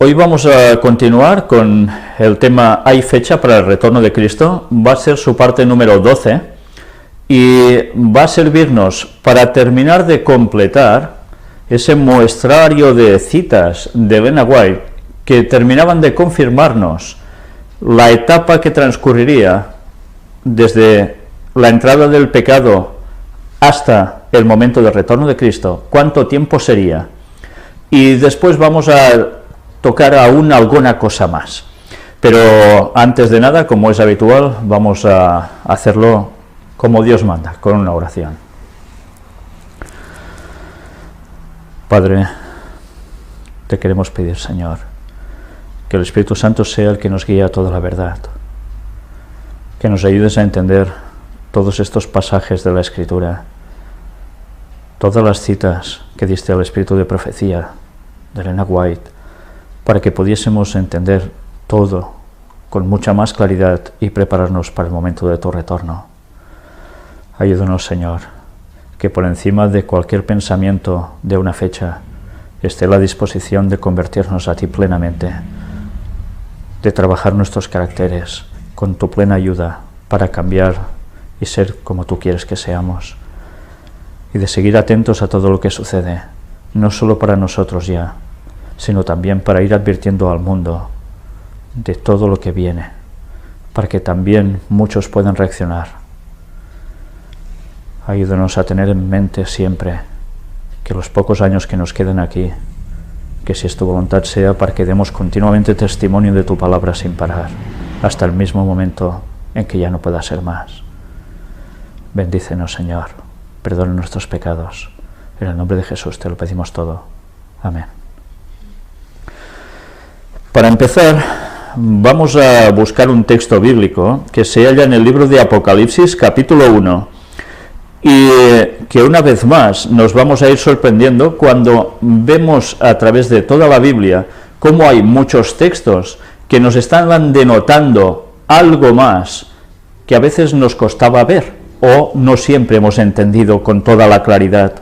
Hoy vamos a continuar con el tema ¿Hay fecha para el retorno de Cristo? Va a ser su parte número 12 y va a servirnos para terminar de completar ese muestrario de citas de Elena White que terminaban de confirmarnos la etapa que transcurriría desde la entrada del pecado hasta el momento del retorno de Cristo, cuánto tiempo sería. Y después vamos a tocar aún alguna cosa más. Pero antes de nada, como es habitual, vamos a hacerlo como Dios manda, con una oración. Padre, te queremos pedir, Señor, que el Espíritu Santo sea el que nos guíe a toda la verdad, que nos ayudes a entender todos estos pasajes de la Escritura, todas las citas que diste al Espíritu de Profecía de Elena White, para que pudiésemos entender todo con mucha más claridad y prepararnos para el momento de tu retorno. Ayúdanos, Señor, que por encima de cualquier pensamiento de una fecha esté la disposición de convertirnos a ti plenamente, de trabajar nuestros caracteres con tu plena ayuda para cambiar y ser como tú quieres que seamos, y de seguir atentos a todo lo que sucede, no solo para nosotros ya, sino también para ir advirtiendo al mundo de todo lo que viene, para que también muchos puedan reaccionar. Ayúdanos a tener en mente siempre que los pocos años que nos quedan aquí, que si es tu voluntad sea para que demos continuamente testimonio de tu palabra sin parar, hasta el mismo momento en que ya no pueda ser más. Bendícenos, Señor, perdona nuestros pecados. En el nombre de Jesús te lo pedimos todo. Amén. Para empezar, vamos a buscar un texto bíblico que se halla en el libro de Apocalipsis, capítulo 1, y que una vez más nos vamos a ir sorprendiendo cuando vemos a través de toda la Biblia cómo hay muchos textos que nos están denotando algo más que a veces nos costaba ver o no siempre hemos entendido con toda la claridad.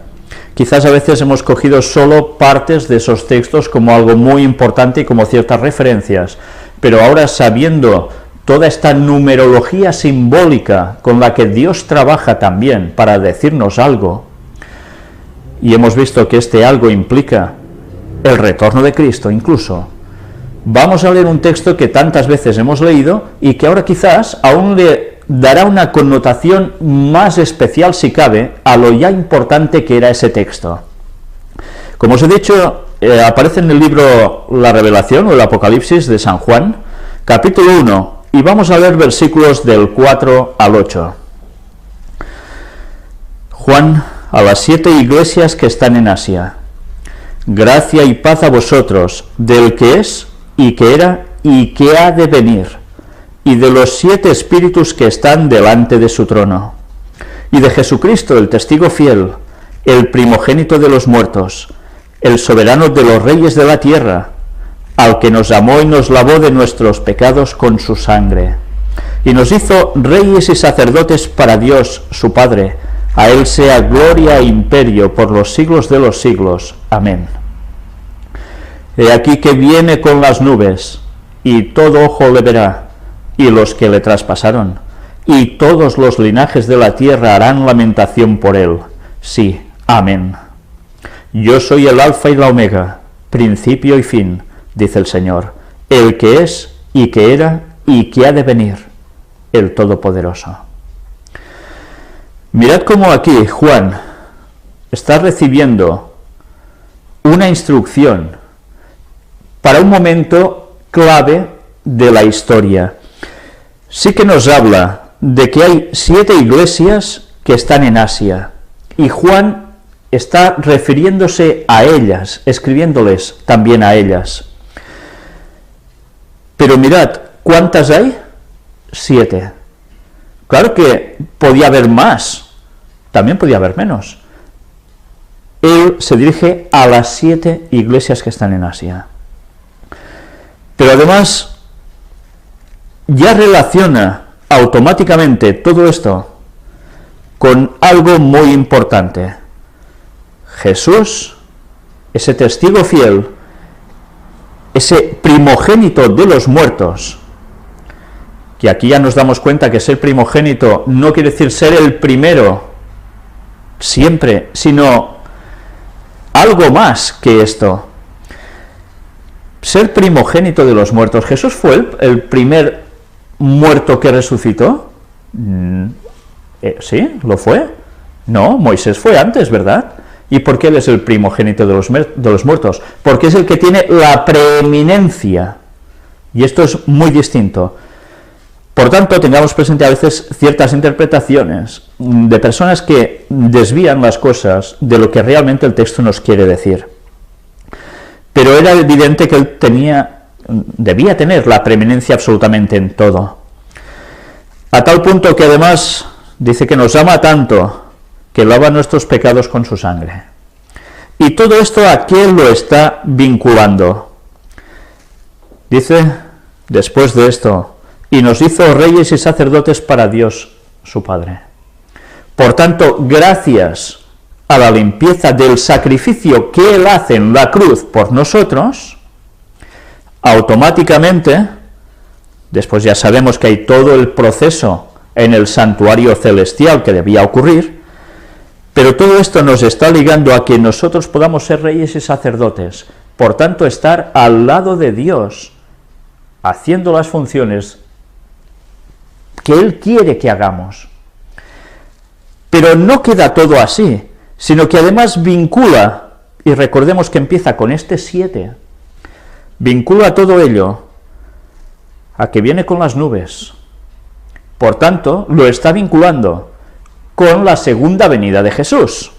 Quizás a veces hemos cogido solo partes de esos textos como algo muy importante y como ciertas referencias, pero ahora sabiendo toda esta numerología simbólica con la que Dios trabaja también para decirnos algo, y hemos visto que este algo implica el retorno de Cristo incluso, vamos a leer un texto que tantas veces hemos leído y que ahora quizás aún le dará una connotación más especial, si cabe, a lo ya importante que era ese texto. Como os he dicho, aparece en el libro La Revelación o el Apocalipsis de San Juan, capítulo 1, y vamos a leer versículos del 4 al 8. Juan, a las 7 iglesias que están en Asia. Gracia y paz a vosotros, del que es, y que era, y que ha de venir, y de los 7 espíritus que están delante de su trono, y de Jesucristo, el testigo fiel, el primogénito de los muertos, el soberano de los reyes de la tierra, al que nos amó y nos lavó de nuestros pecados con su sangre, y nos hizo reyes y sacerdotes para Dios, su Padre. A él sea gloria e imperio por los siglos de los siglos. Amén. He aquí que viene con las nubes, y todo ojo le verá, y los que le traspasaron, y todos los linajes de la tierra harán lamentación por él. Sí, amén. Yo soy el alfa y la omega, principio y fin, dice el Señor, el que es, y que era, y que ha de venir, el Todopoderoso. Mirad cómo aquí Juan está recibiendo una instrucción para un momento clave de la historia. Sí que nos habla de que hay 7 iglesias que están en Asia, y Juan está refiriéndose a ellas, escribiéndoles también a ellas. Pero mirad, ¿cuántas hay? 7. Claro que podía haber más, también podía haber menos. Él se dirige a las 7 iglesias que están en Asia. Pero además ya relaciona automáticamente todo esto con algo muy importante. Jesús, ese testigo fiel, ese primogénito de los muertos, que aquí ya nos damos cuenta que ser primogénito no quiere decir ser el primero siempre, sino algo más que esto. Ser primogénito de los muertos. ¿Jesús fue el primer muerto que resucitó? ¿Sí? ¿Lo fue? No, Moisés fue antes, ¿verdad? ¿Y por qué él es el primogénito de los muertos? Porque es el que tiene la preeminencia. Y esto es muy distinto. Por tanto, tengamos presente a veces ciertas interpretaciones de personas que desvían las cosas de lo que realmente el texto nos quiere decir. Pero era evidente que él debía tener la preeminencia absolutamente en todo. A tal punto que además dice que nos ama tanto que lava nuestros pecados con su sangre. Y todo esto, ¿a qué lo está vinculando? Dice, después de esto, y nos hizo reyes y sacerdotes para Dios, su Padre. Por tanto, gracias a la limpieza del sacrificio que Él hace en la cruz por nosotros, automáticamente, después ya sabemos que hay todo el proceso en el santuario celestial que debía ocurrir, pero todo esto nos está ligando a que nosotros podamos ser reyes y sacerdotes, por tanto estar al lado de Dios, haciendo las funciones que Él quiere que hagamos. Pero no queda todo así, sino que además vincula, y recordemos que empieza con este 7, vincula todo ello a que viene con las nubes. Por tanto, lo está vinculando con la segunda venida de Jesús.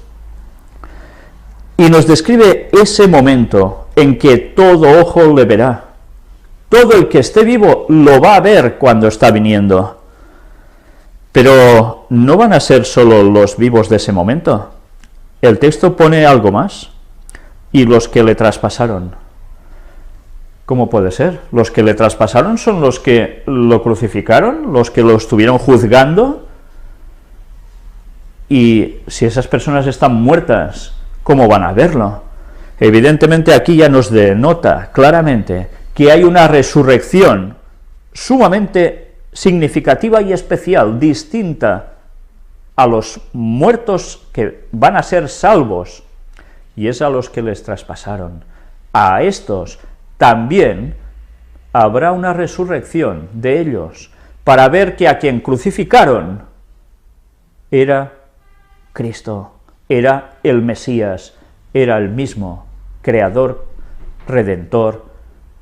Y nos describe ese momento en que todo ojo le verá. Todo el que esté vivo lo va a ver cuando está viniendo. Pero no van a ser solo los vivos de ese momento. El texto pone algo más. Y los que le traspasaron. ¿Cómo puede ser? ¿Los que le traspasaron son los que lo crucificaron? ¿Los que lo estuvieron juzgando? Y si esas personas están muertas, ¿cómo van a verlo? Evidentemente aquí ya nos denota claramente que hay una resurrección sumamente significativa y especial, distinta a los muertos que van a ser salvos, y es a los que les traspasaron. A estos también habrá una resurrección de ellos, para ver que a quien crucificaron era Cristo, era el Mesías, era el mismo Creador, Redentor,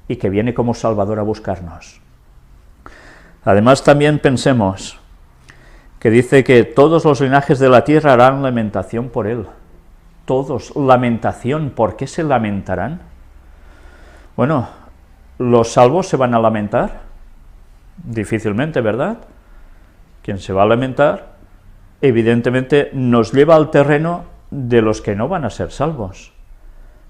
y que viene como Salvador a buscarnos. Además, también pensemos que dice que todos los linajes de la tierra harán lamentación por él. Todos, lamentación. ¿Por qué se lamentarán? Bueno, ¿los salvos se van a lamentar? Difícilmente, ¿verdad? Quien se va a lamentar, evidentemente, nos lleva al terreno de los que no van a ser salvos.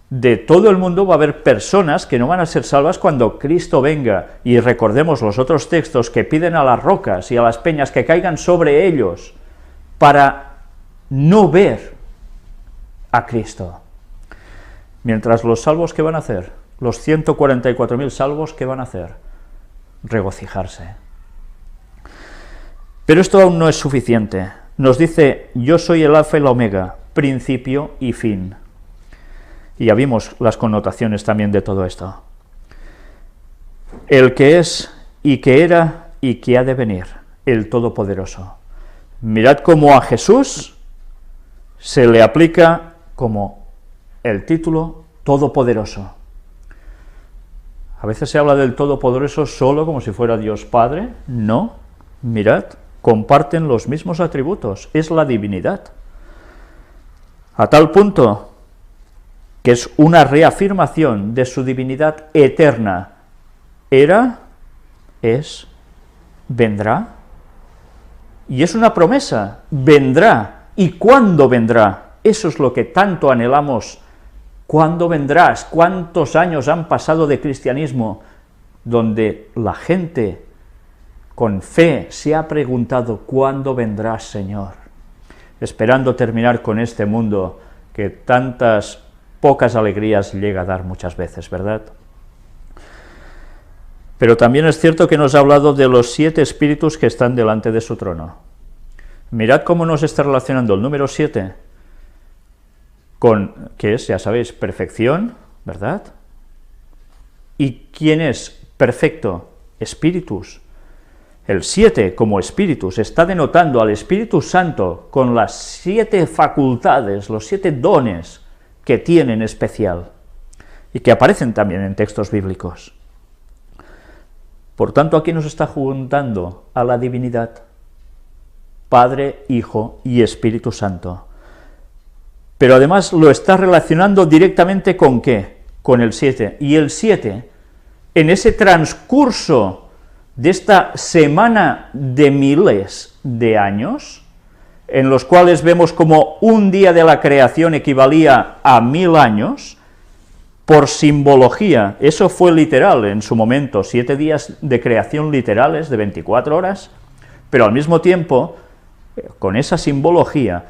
De todo el mundo va a haber personas que no van a ser salvas cuando Cristo venga, y recordemos los otros textos que piden a las rocas y a las peñas que caigan sobre ellos para no ver a Cristo. Mientras los salvos, ¿qué van a hacer? Los 144.000 salvos, ¿qué van a hacer? Regocijarse. Pero esto aún no es suficiente. Nos dice, yo soy el alfa y la omega, principio y fin. Y ya vimos las connotaciones también de todo esto. El que es, y que era, y que ha de venir, el Todopoderoso. Mirad cómo a Jesús se le aplica como el título Todopoderoso. A veces se habla del Todopoderoso solo como si fuera Dios Padre. No, mirad, comparten los mismos atributos, es la divinidad. A tal punto que es una reafirmación de su divinidad eterna. Era, es, vendrá, y es una promesa, vendrá. ¿Y cuándo vendrá? Eso es lo que tanto anhelamos. ¿Cuándo vendrás? ¿Cuántos años han pasado de cristianismo donde la gente con fe se ha preguntado, ¿cuándo vendrás, Señor? Esperando terminar con este mundo que tantas pocas alegrías llega a dar muchas veces, ¿verdad? Pero también es cierto que nos ha hablado de los 7 espíritus que están delante de su trono. Mirad cómo nos está relacionando el número 7 con, que es, ya sabéis, perfección, ¿verdad? ¿Y quién es perfecto? Espíritus. El 7 como espíritus está denotando al Espíritu Santo con las 7 facultades, los 7 dones que tiene en especial y que aparecen también en textos bíblicos. Por tanto, aquí nos está juntando a la divinidad, Padre, Hijo y Espíritu Santo. Pero además lo está relacionando directamente ¿con qué? Con el 7. Y el 7, en ese transcurso de esta semana de miles de años, en los cuales vemos como un día de la creación equivalía a 1000 años, por simbología, eso fue literal en su momento, 7 días de creación literales de 24 horas, pero al mismo tiempo, con esa simbología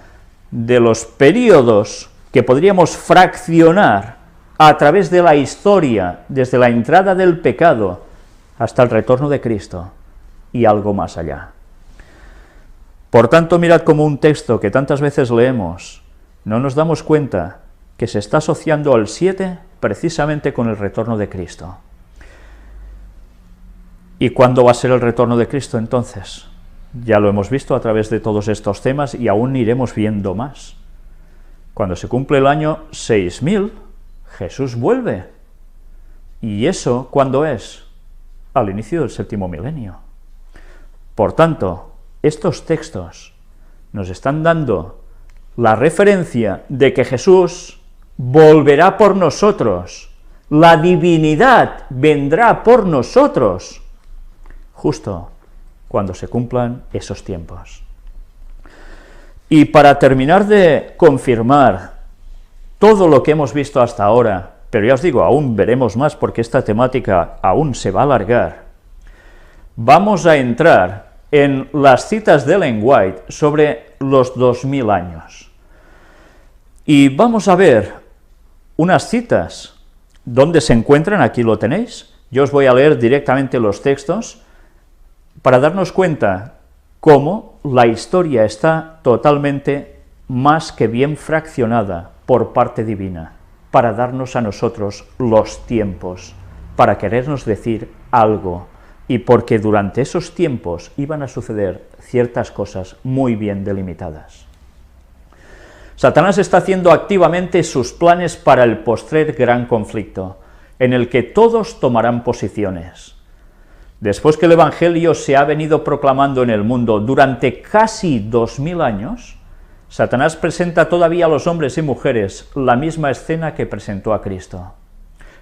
de los periodos que podríamos fraccionar a través de la historia, desde la entrada del pecado hasta el retorno de Cristo, y algo más allá. Por tanto, mirad como un texto que tantas veces leemos, no nos damos cuenta que se está asociando al 7 precisamente con el retorno de Cristo. ¿Y cuándo va a ser el retorno de Cristo entonces? Ya lo hemos visto a través de todos estos temas y aún iremos viendo más. Cuando se cumple el año 6000, Jesús vuelve. ¿Y eso cuándo es? Al inicio del 7º milenio. Por tanto, estos textos nos están dando la referencia de que Jesús volverá por nosotros, la divinidad vendrá por nosotros, justo cuando se cumplan esos tiempos. Y para terminar de confirmar todo lo que hemos visto hasta ahora, pero ya os digo, aún veremos más porque esta temática aún se va a alargar, vamos a entrar en las citas de Ellen White sobre los 2000 años. Y vamos a ver unas citas, ¿dónde se encuentran? Aquí lo tenéis. Yo os voy a leer directamente los textos para darnos cuenta cómo la historia está totalmente más que bien fraccionada por parte divina, para darnos a nosotros los tiempos, para querernos decir algo, y porque durante esos tiempos iban a suceder ciertas cosas muy bien delimitadas. Satanás está haciendo activamente sus planes para el postrer gran conflicto, en el que todos tomarán posiciones. Después que el Evangelio se ha venido proclamando en el mundo durante casi 2000 años, Satanás presenta todavía a los hombres y mujeres la misma escena que presentó a Cristo.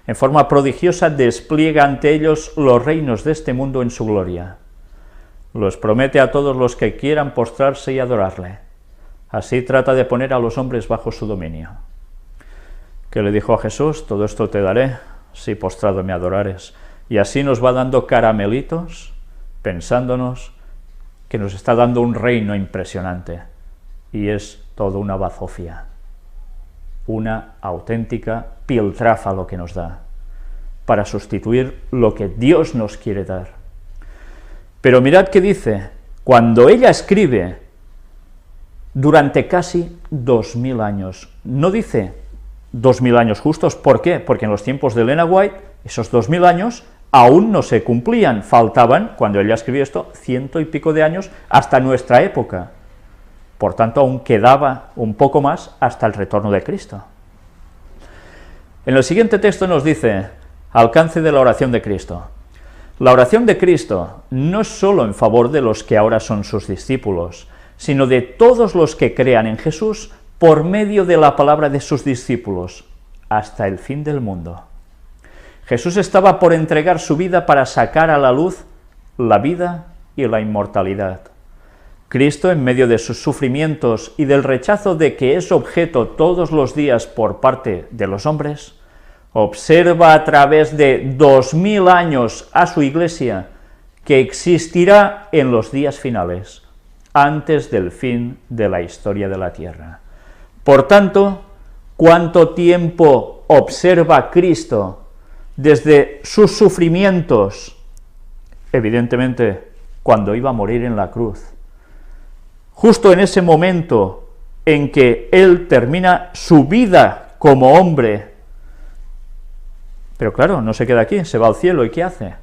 En forma prodigiosa despliega ante ellos los reinos de este mundo en su gloria. Los promete a todos los que quieran postrarse y adorarle. Así trata de poner a los hombres bajo su dominio. ¿Qué le dijo a Jesús? Todo esto te daré, si postrado me adorares. Y así nos va dando caramelitos, pensándonos que nos está dando un reino impresionante. Y es todo una bazofia, una auténtica piltrafa lo que nos da, para sustituir lo que Dios nos quiere dar. Pero mirad qué dice, cuando ella escribe, durante casi 2000 años. No dice 2000 años justos, ¿por qué? Porque en los tiempos de Ellen White, esos 2000 años aún no se cumplían, faltaban, cuando ella escribió esto, 100 y pico de años hasta nuestra época. Por tanto, aún quedaba un poco más hasta el retorno de Cristo. En el siguiente texto nos dice, alcance de la oración de Cristo. La oración de Cristo no es solo en favor de los que ahora son sus discípulos, sino de todos los que crean en Jesús por medio de la palabra de sus discípulos, hasta el fin del mundo. Jesús estaba por entregar su vida para sacar a la luz la vida y la inmortalidad. Cristo, en medio de sus sufrimientos y del rechazo de que es objeto todos los días por parte de los hombres, observa a través de 2000 años a su Iglesia que existirá en los días finales, antes del fin de la historia de la tierra. Por tanto, ¿cuánto tiempo observa Cristo desde sus sufrimientos evidentemente, cuando iba a morir en la cruz. Justo en ese momento en que él termina su vida como hombre, pero claro, no se queda aquí, se va al cielo, ¿y qué hace?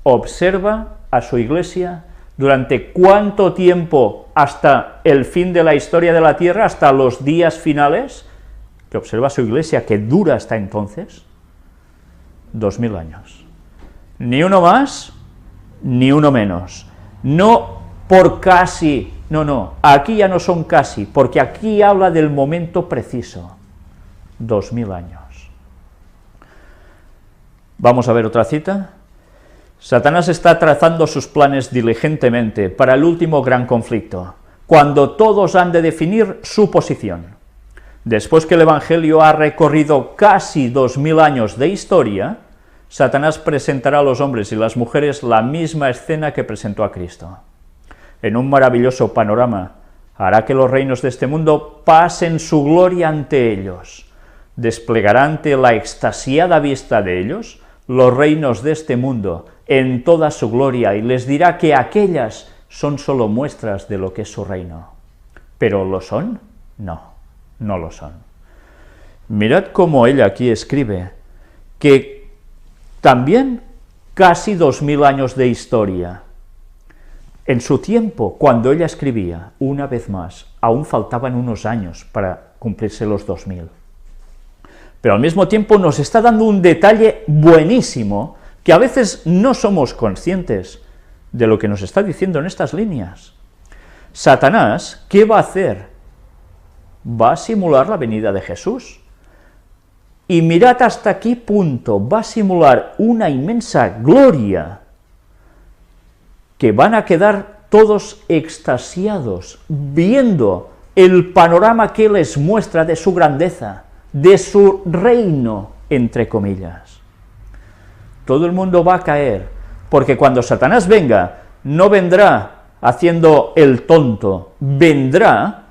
Observa a su iglesia durante cuánto tiempo, hasta el fin de la historia de la tierra, hasta los días finales, que observa a su iglesia, que dura hasta entonces, 2000 años. Ni uno más, ni uno menos. No por casi, no, aquí ya no son casi, porque aquí habla del momento preciso, 2000 años. Vamos a ver otra cita. Satanás está trazando sus planes diligentemente para el último gran conflicto, cuando todos han de definir su posición. Después que el Evangelio ha recorrido casi 2000 años de historia, Satanás presentará a los hombres y las mujeres la misma escena que presentó a Cristo. En un maravilloso panorama, hará que los reinos de este mundo pasen su gloria ante ellos. Desplegará ante la extasiada vista de ellos los reinos de este mundo en toda su gloria y les dirá que aquellas son solo muestras de lo que es su reino. ¿Pero lo son? No, no lo son. Mirad cómo ella aquí escribe que también casi 2000 años de historia. En su tiempo, cuando ella escribía, una vez más, aún faltaban unos años para cumplirse los 2000. Pero al mismo tiempo nos está dando un detalle buenísimo, que a veces no somos conscientes de lo que nos está diciendo en estas líneas. Satanás, ¿qué va a hacer? Va a simular la venida de Jesús. Y mirad hasta qué punto va a simular una inmensa gloria, que van a quedar todos extasiados, viendo el panorama que les muestra de su grandeza, de su reino, entre comillas. Todo el mundo va a caer, porque cuando Satanás venga, no vendrá haciendo el tonto, vendrá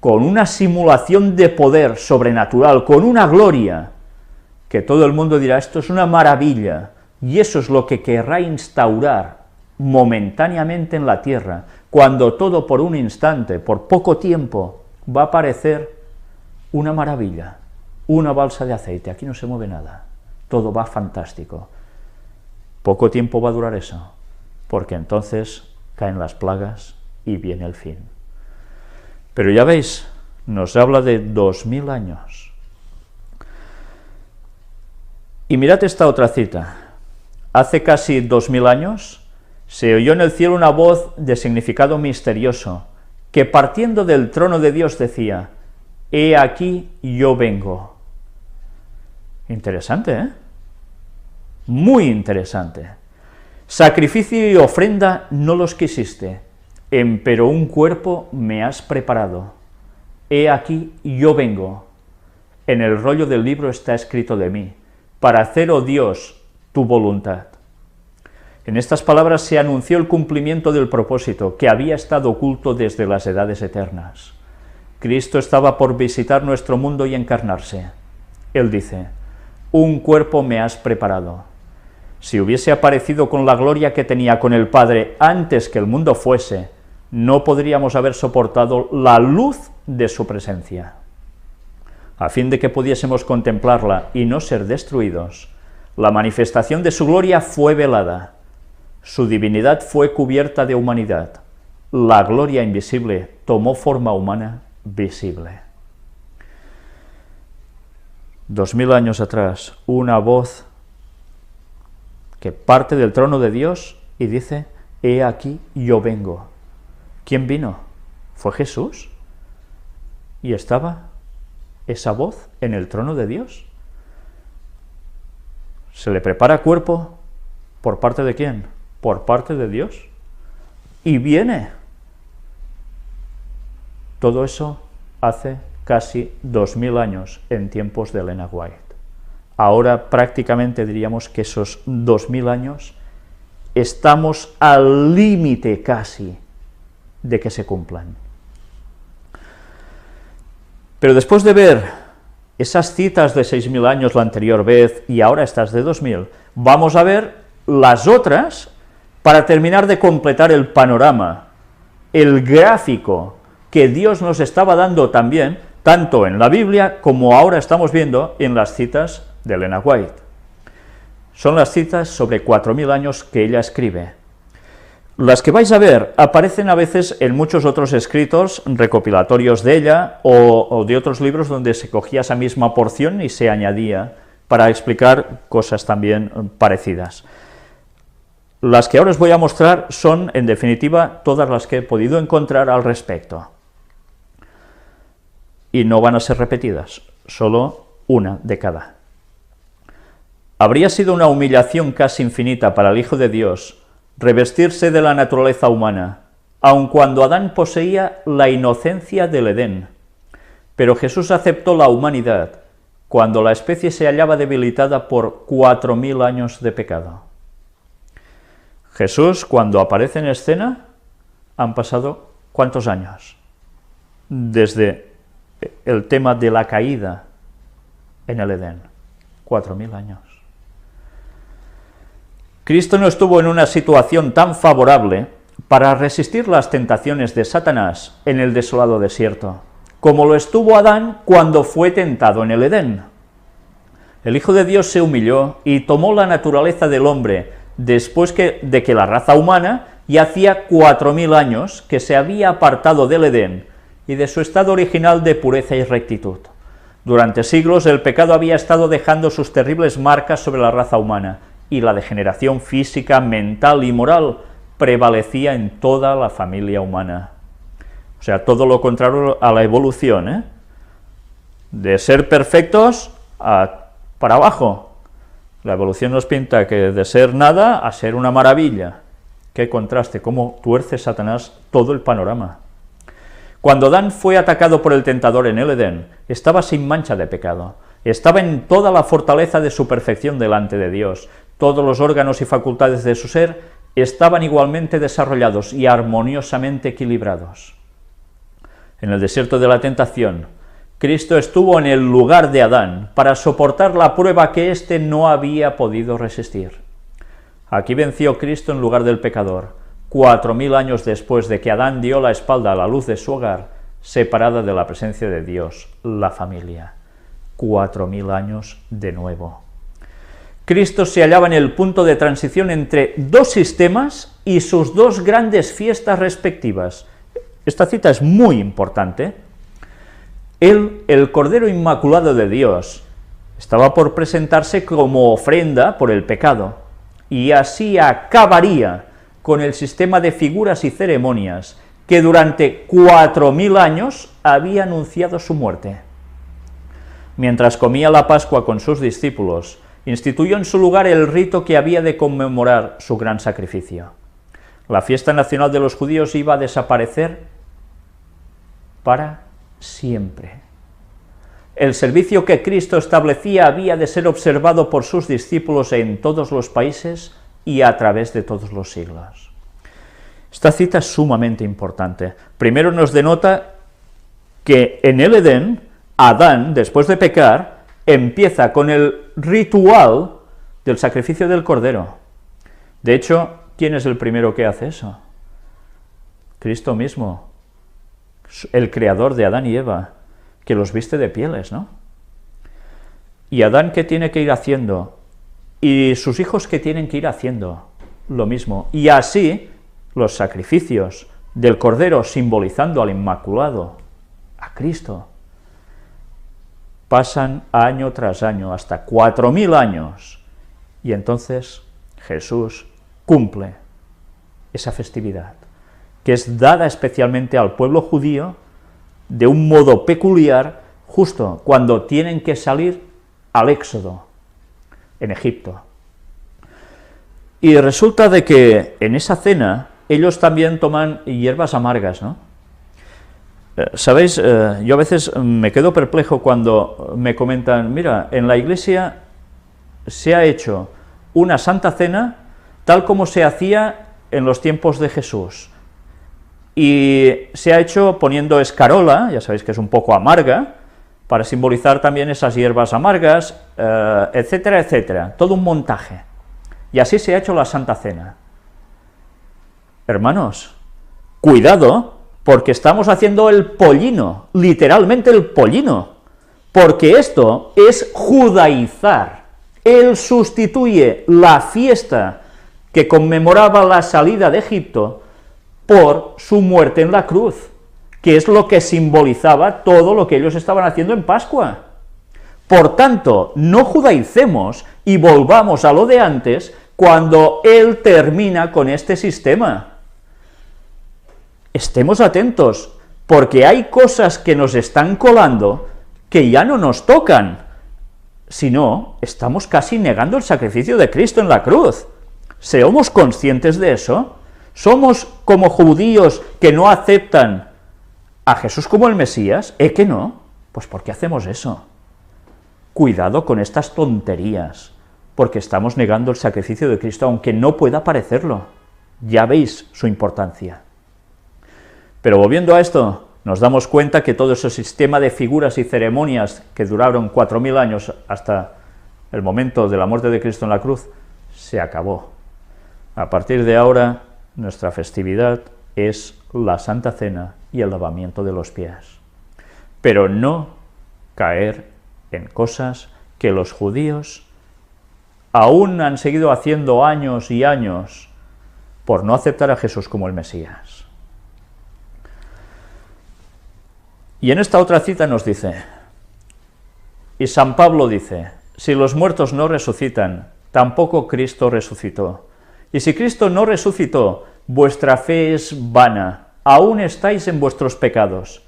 con una simulación de poder sobrenatural, con una gloria, que todo el mundo dirá, esto es una maravilla, y eso es lo que querrá instaurar momentáneamente en la tierra, cuando todo por un instante, por poco tiempo, va a parecer una maravilla, una balsa de aceite, aquí no se mueve nada, todo va fantástico. Poco tiempo va a durar eso, porque entonces caen las plagas y viene el fin. Pero ya veis, nos habla de 2000 años. Y mirad esta otra cita. Hace casi 2000 años se oyó en el cielo una voz de significado misterioso, que partiendo del trono de Dios decía, «He aquí yo vengo». Interesante, ¿eh? Muy interesante. Sacrificio y ofrenda no los quisiste, empero un cuerpo me has preparado. He aquí yo vengo. En el rollo del libro está escrito de mí, para hacer, oh Dios, tu voluntad. En estas palabras se anunció el cumplimiento del propósito que había estado oculto desde las edades eternas. Cristo estaba por visitar nuestro mundo y encarnarse. Él dice, un cuerpo me has preparado. Si hubiese aparecido con la gloria que tenía con el Padre antes que el mundo fuese, no podríamos haber soportado la luz de su presencia. A fin de que pudiésemos contemplarla y no ser destruidos, la manifestación de su gloria fue velada. Su divinidad fue cubierta de humanidad. La gloria invisible tomó forma humana visible. 2000 años atrás, una voz que parte del trono de Dios y dice, he aquí yo vengo. ¿Quién vino? ¿Fue Jesús? ¿Y estaba esa voz en el trono de Dios? ¿Se le prepara cuerpo? ¿Por parte de quién? Por parte de Dios. Y viene. Todo eso hace casi 2000 años en tiempos de Elena White. Ahora prácticamente diríamos que esos 2000 años estamos al límite casi de que se cumplan. Pero después de ver esas citas de 6000 años la anterior vez y ahora estas de 2000, vamos a ver las otras para terminar de completar el panorama, el gráfico que Dios nos estaba dando también, tanto en la Biblia como ahora estamos viendo en las citas de Elena White. Son las citas sobre 4000 años que ella escribe. Las que vais a ver aparecen a veces en muchos otros escritos recopilatorios de ella o de otros libros donde se cogía esa misma porción y se añadía para explicar cosas también parecidas. Las que ahora os voy a mostrar son, en definitiva, todas las que he podido encontrar al respecto. Y no van a ser repetidas, solo una de cada. Habría sido una humillación casi infinita para el Hijo de Dios revestirse de la naturaleza humana, aun cuando Adán poseía la inocencia del Edén. Pero Jesús aceptó la humanidad cuando la especie se hallaba debilitada por 4000 años de pecado. Jesús, cuando aparece en escena, han pasado ¿cuántos años? Desde el tema de la caída en el Edén, 4000 años. Cristo no estuvo en una situación tan favorable para resistir las tentaciones de Satanás en el desolado desierto, como lo estuvo Adán cuando fue tentado en el Edén. El Hijo de Dios se humilló y tomó la naturaleza del hombre después de que la raza humana ya hacía 4000 años que se había apartado del Edén y de su estado original de pureza y rectitud. Durante siglos el pecado había estado dejando sus terribles marcas sobre la raza humana, y la degeneración física, mental y moral prevalecía en toda la familia humana. O sea, todo lo contrario a la evolución, de ser perfectos para abajo. La evolución nos pinta que de ser nada a ser una maravilla. Qué contraste, cómo tuerce Satanás todo el panorama. Cuando Adán fue atacado por el tentador en el Edén, estaba sin mancha de pecado, estaba en toda la fortaleza de su perfección delante de Dios. Todos los órganos y facultades de su ser estaban igualmente desarrollados y armoniosamente equilibrados. En el desierto de la tentación, Cristo estuvo en el lugar de Adán para soportar la prueba que éste no había podido resistir. Aquí venció Cristo en lugar del pecador, 4000 años después de que Adán dio la espalda a la luz de su hogar, separada de la presencia de Dios, la familia. 4000 años de nuevo. Cristo se hallaba en el punto de transición entre dos sistemas y sus dos grandes fiestas respectivas. Esta cita es muy importante. Él, el Cordero Inmaculado de Dios, estaba por presentarse como ofrenda por el pecado, y así acabaría con el sistema de figuras y ceremonias que durante 4000 años había anunciado su muerte. Mientras comía la Pascua con sus discípulos, instituyó en su lugar el rito que había de conmemorar su gran sacrificio. La fiesta nacional de los judíos iba a desaparecer para siempre. El servicio que Cristo establecía había de ser observado por sus discípulos en todos los países y a través de todos los siglos. Esta cita es sumamente importante. Primero nos denota que en el Edén, Adán, después de pecar, empieza con el ritual del sacrificio del Cordero. De hecho, ¿quién es el primero que hace eso? Cristo mismo, el creador de Adán y Eva, que los viste de pieles, ¿no? Y Adán, ¿qué tiene que ir haciendo? Y sus hijos, ¿qué tienen que ir haciendo? Lo mismo. Y así, los sacrificios del Cordero, simbolizando al Inmaculado, a Cristo, pasan año tras año, hasta 4000 años, y entonces Jesús cumple esa festividad, que es dada especialmente al pueblo judío de un modo peculiar, justo cuando tienen que salir al éxodo en Egipto. Y resulta de que en esa cena ellos también toman hierbas amargas, ¿no? ¿Sabéis? Yo a veces me quedo perplejo cuando me comentan, mira, en la iglesia se ha hecho una Santa Cena tal como se hacía en los tiempos de Jesús, y se ha hecho poniendo escarola, ya sabéis que es un poco amarga, para simbolizar también esas hierbas amargas, etcétera, etcétera, todo un montaje, y así se ha hecho la Santa Cena. Hermanos, cuidado, porque estamos haciendo el pollino, literalmente el pollino, porque esto es judaizar. Él sustituye la fiesta que conmemoraba la salida de Egipto por su muerte en la cruz, que es lo que simbolizaba todo lo que ellos estaban haciendo en Pascua. Por tanto, no judaicemos y volvamos a lo de antes cuando Él termina con este sistema. Estemos atentos, porque hay cosas que nos están colando que ya no nos tocan, si no, estamos casi negando el sacrificio de Cristo en la cruz. ¿Seamos conscientes de eso? ¿Somos como judíos que no aceptan a Jesús como el Mesías? Que no. Pues ¿por qué hacemos eso? Cuidado con estas tonterías, porque estamos negando el sacrificio de Cristo, aunque no pueda parecerlo. Ya veis su importancia. Pero volviendo a esto, nos damos cuenta que todo ese sistema de figuras y ceremonias que duraron 4000 años hasta el momento de la muerte de Cristo en la cruz, se acabó. A partir de ahora, nuestra festividad es la Santa Cena y el lavamiento de los pies. Pero no caer en cosas que los judíos aún han seguido haciendo años y años por no aceptar a Jesús como el Mesías. Y en esta otra cita nos dice, y San Pablo dice, si los muertos no resucitan, tampoco Cristo resucitó. Y si Cristo no resucitó, vuestra fe es vana, aún estáis en vuestros pecados.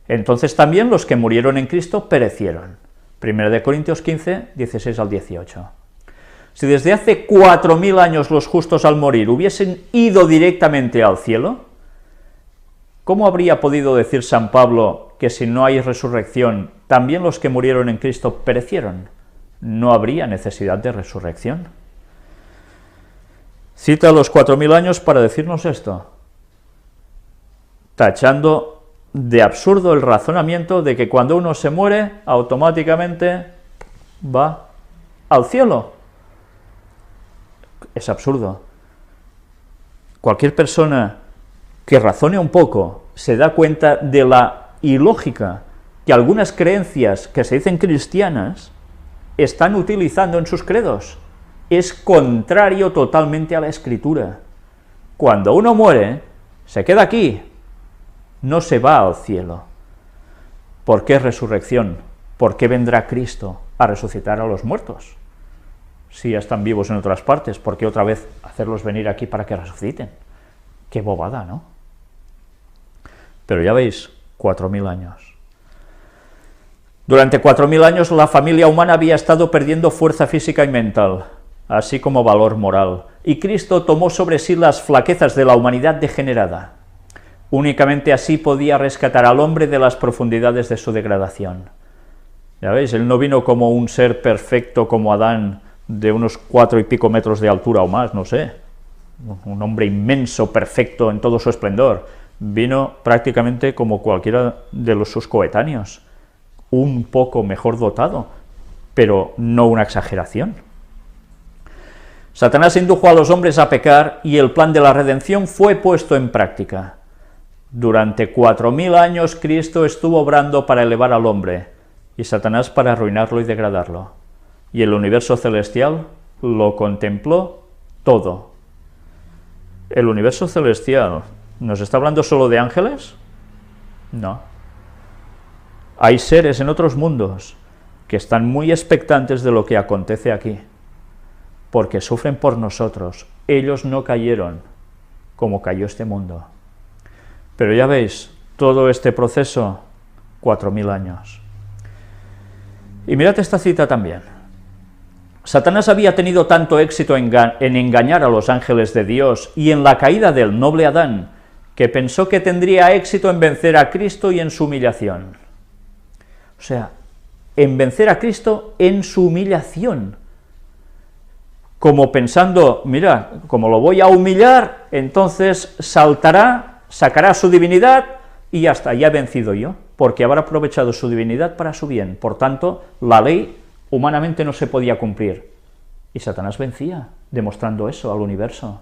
Entonces también los que murieron en Cristo perecieron. 1 Corintios 15, 16 al 18. Si desde hace 4000 años los justos al morir hubiesen ido directamente al cielo, ¿cómo habría podido decir San Pablo que si no hay resurrección, también los que murieron en Cristo perecieron? No habría necesidad de resurrección. Cita los 4000 años para decirnos esto, tachando de absurdo el razonamiento de que cuando uno se muere, automáticamente va al cielo. Es absurdo. Cualquier persona que razone un poco se da cuenta de la ilógica que algunas creencias que se dicen cristianas están utilizando en sus credos. Es contrario totalmente a la Escritura. Cuando uno muere, se queda aquí, no se va al cielo. ¿Por qué resurrección? ¿Por qué vendrá Cristo a resucitar a los muertos? Si ya están vivos en otras partes, ¿por qué otra vez hacerlos venir aquí para que resuciten? Qué bobada, ¿no? Pero ya veis, 4000 años. Durante 4000 años la familia humana había estado perdiendo fuerza física y mental, así como valor moral, y Cristo tomó sobre sí las flaquezas de la humanidad degenerada. Únicamente así podía rescatar al hombre de las profundidades de su degradación. Ya veis, él no vino como un ser perfecto como Adán, de unos 4 y pico metros de altura o más, no sé, un hombre inmenso, perfecto en todo su esplendor. Vino prácticamente como cualquiera de sus coetáneos, un poco mejor dotado, pero no una exageración. Satanás indujo a los hombres a pecar y el plan de la redención fue puesto en práctica. Durante 4000 años Cristo estuvo obrando para elevar al hombre y Satanás para arruinarlo y degradarlo. Y el universo celestial lo contempló todo. ¿El universo celestial nos está hablando solo de ángeles? No. Hay seres en otros mundos que están muy expectantes de lo que acontece aquí, porque sufren por nosotros. Ellos no cayeron como cayó este mundo. Pero ya veis, todo este proceso, 4000 años. Y mirad esta cita también. Satanás había tenido tanto éxito en engañar a los ángeles de Dios y en la caída del noble Adán, que pensó que tendría éxito en vencer a Cristo y en su humillación. O sea, en vencer a Cristo en su humillación. Como pensando, mira, como lo voy a humillar, entonces saltará, sacará su divinidad y ya está, ya he vencido yo, porque habrá aprovechado su divinidad para su bien. Por tanto, la ley humanamente no se podía cumplir. Y Satanás vencía, demostrando eso al universo.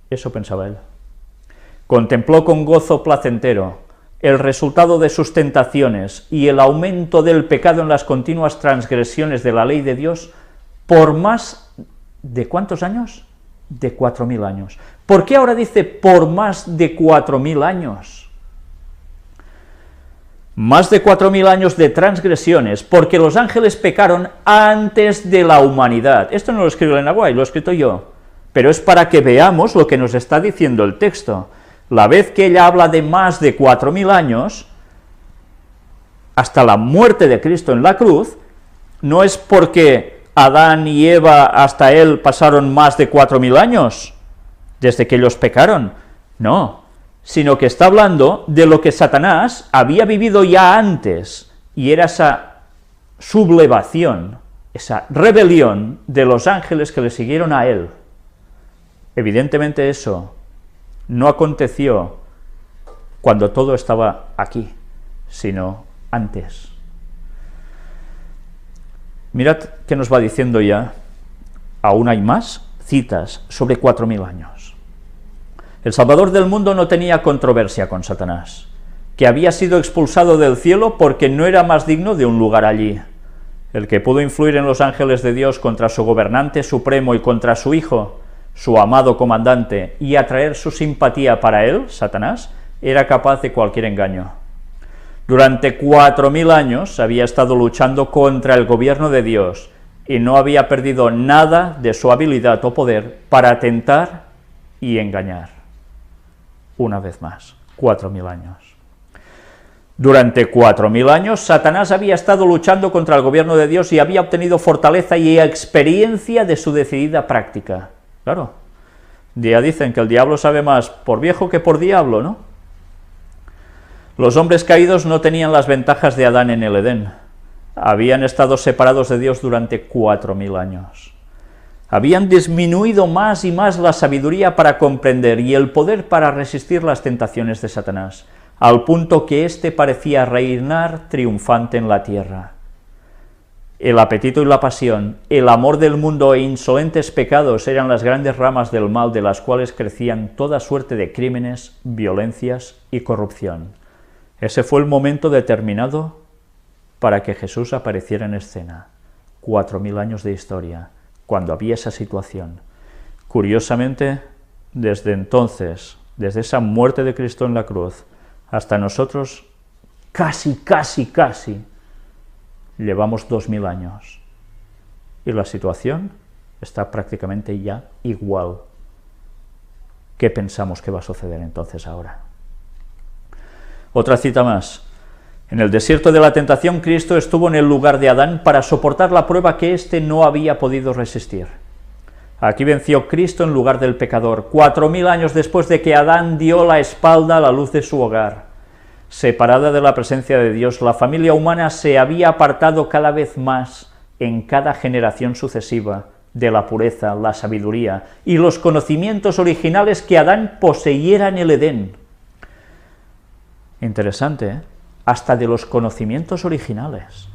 Eso pensaba él. Contempló con gozo placentero el resultado de sus tentaciones y el aumento del pecado en las continuas transgresiones de la ley de Dios por más de ¿cuántos años? De 4000 años. ¿Por qué ahora dice por más de 4000 años? Más de 4000 años de transgresiones, porque los ángeles pecaron antes de la humanidad. Esto no lo escribe Elena White, lo he escrito yo, pero es para que veamos lo que nos está diciendo el texto. La vez que ella habla de más de 4000 años, hasta la muerte de Cristo en la cruz, no es porque Adán y Eva hasta él pasaron más de 4000 años, desde que ellos pecaron, no, sino que está hablando de lo que Satanás había vivido ya antes, y era esa sublevación, esa rebelión de los ángeles que le siguieron a él. Evidentemente eso no aconteció cuando todo estaba aquí, sino antes. Mirad qué nos va diciendo ya, aún hay más citas sobre 4000 años. El Salvador del mundo no tenía controversia con Satanás, que había sido expulsado del cielo porque no era más digno de un lugar allí. El que pudo influir en los ángeles de Dios contra su gobernante supremo y contra su hijo, su amado comandante, y atraer su simpatía para él, Satanás, era capaz de cualquier engaño. Durante 4000 años había estado luchando contra el gobierno de Dios y no había perdido nada de su habilidad o poder para tentar y engañar. Una vez más, 4000 años. Durante 4000 años, Satanás había estado luchando contra el gobierno de Dios y había obtenido fortaleza y experiencia de su decidida práctica. Claro, ya dicen que el diablo sabe más por viejo que por diablo, ¿no? Los hombres caídos no tenían las ventajas de Adán en el Edén. Habían estado separados de Dios durante 4000 años. Habían disminuido más y más la sabiduría para comprender y el poder para resistir las tentaciones de Satanás, al punto que éste parecía reinar triunfante en la tierra. El apetito y la pasión, el amor del mundo e insolentes pecados eran las grandes ramas del mal de las cuales crecían toda suerte de crímenes, violencias y corrupción. Ese fue el momento determinado para que Jesús apareciera en escena. 4000 años de historia, cuando había esa situación. Curiosamente, desde entonces, desde esa muerte de Cristo en la cruz, hasta nosotros, casi, llevamos 2000 años. Y la situación está prácticamente ya igual. ¿Qué pensamos que va a suceder entonces ahora? Otra cita más. En el desierto de la tentación, Cristo estuvo en el lugar de Adán para soportar la prueba que éste no había podido resistir. Aquí venció Cristo en lugar del pecador, 4000 años después de que Adán dio la espalda a la luz de su hogar. Separada de la presencia de Dios, la familia humana se había apartado cada vez más en cada generación sucesiva de la pureza, la sabiduría y los conocimientos originales que Adán poseyera en el Edén. Interesante, ¿eh? Hasta de los conocimientos originales.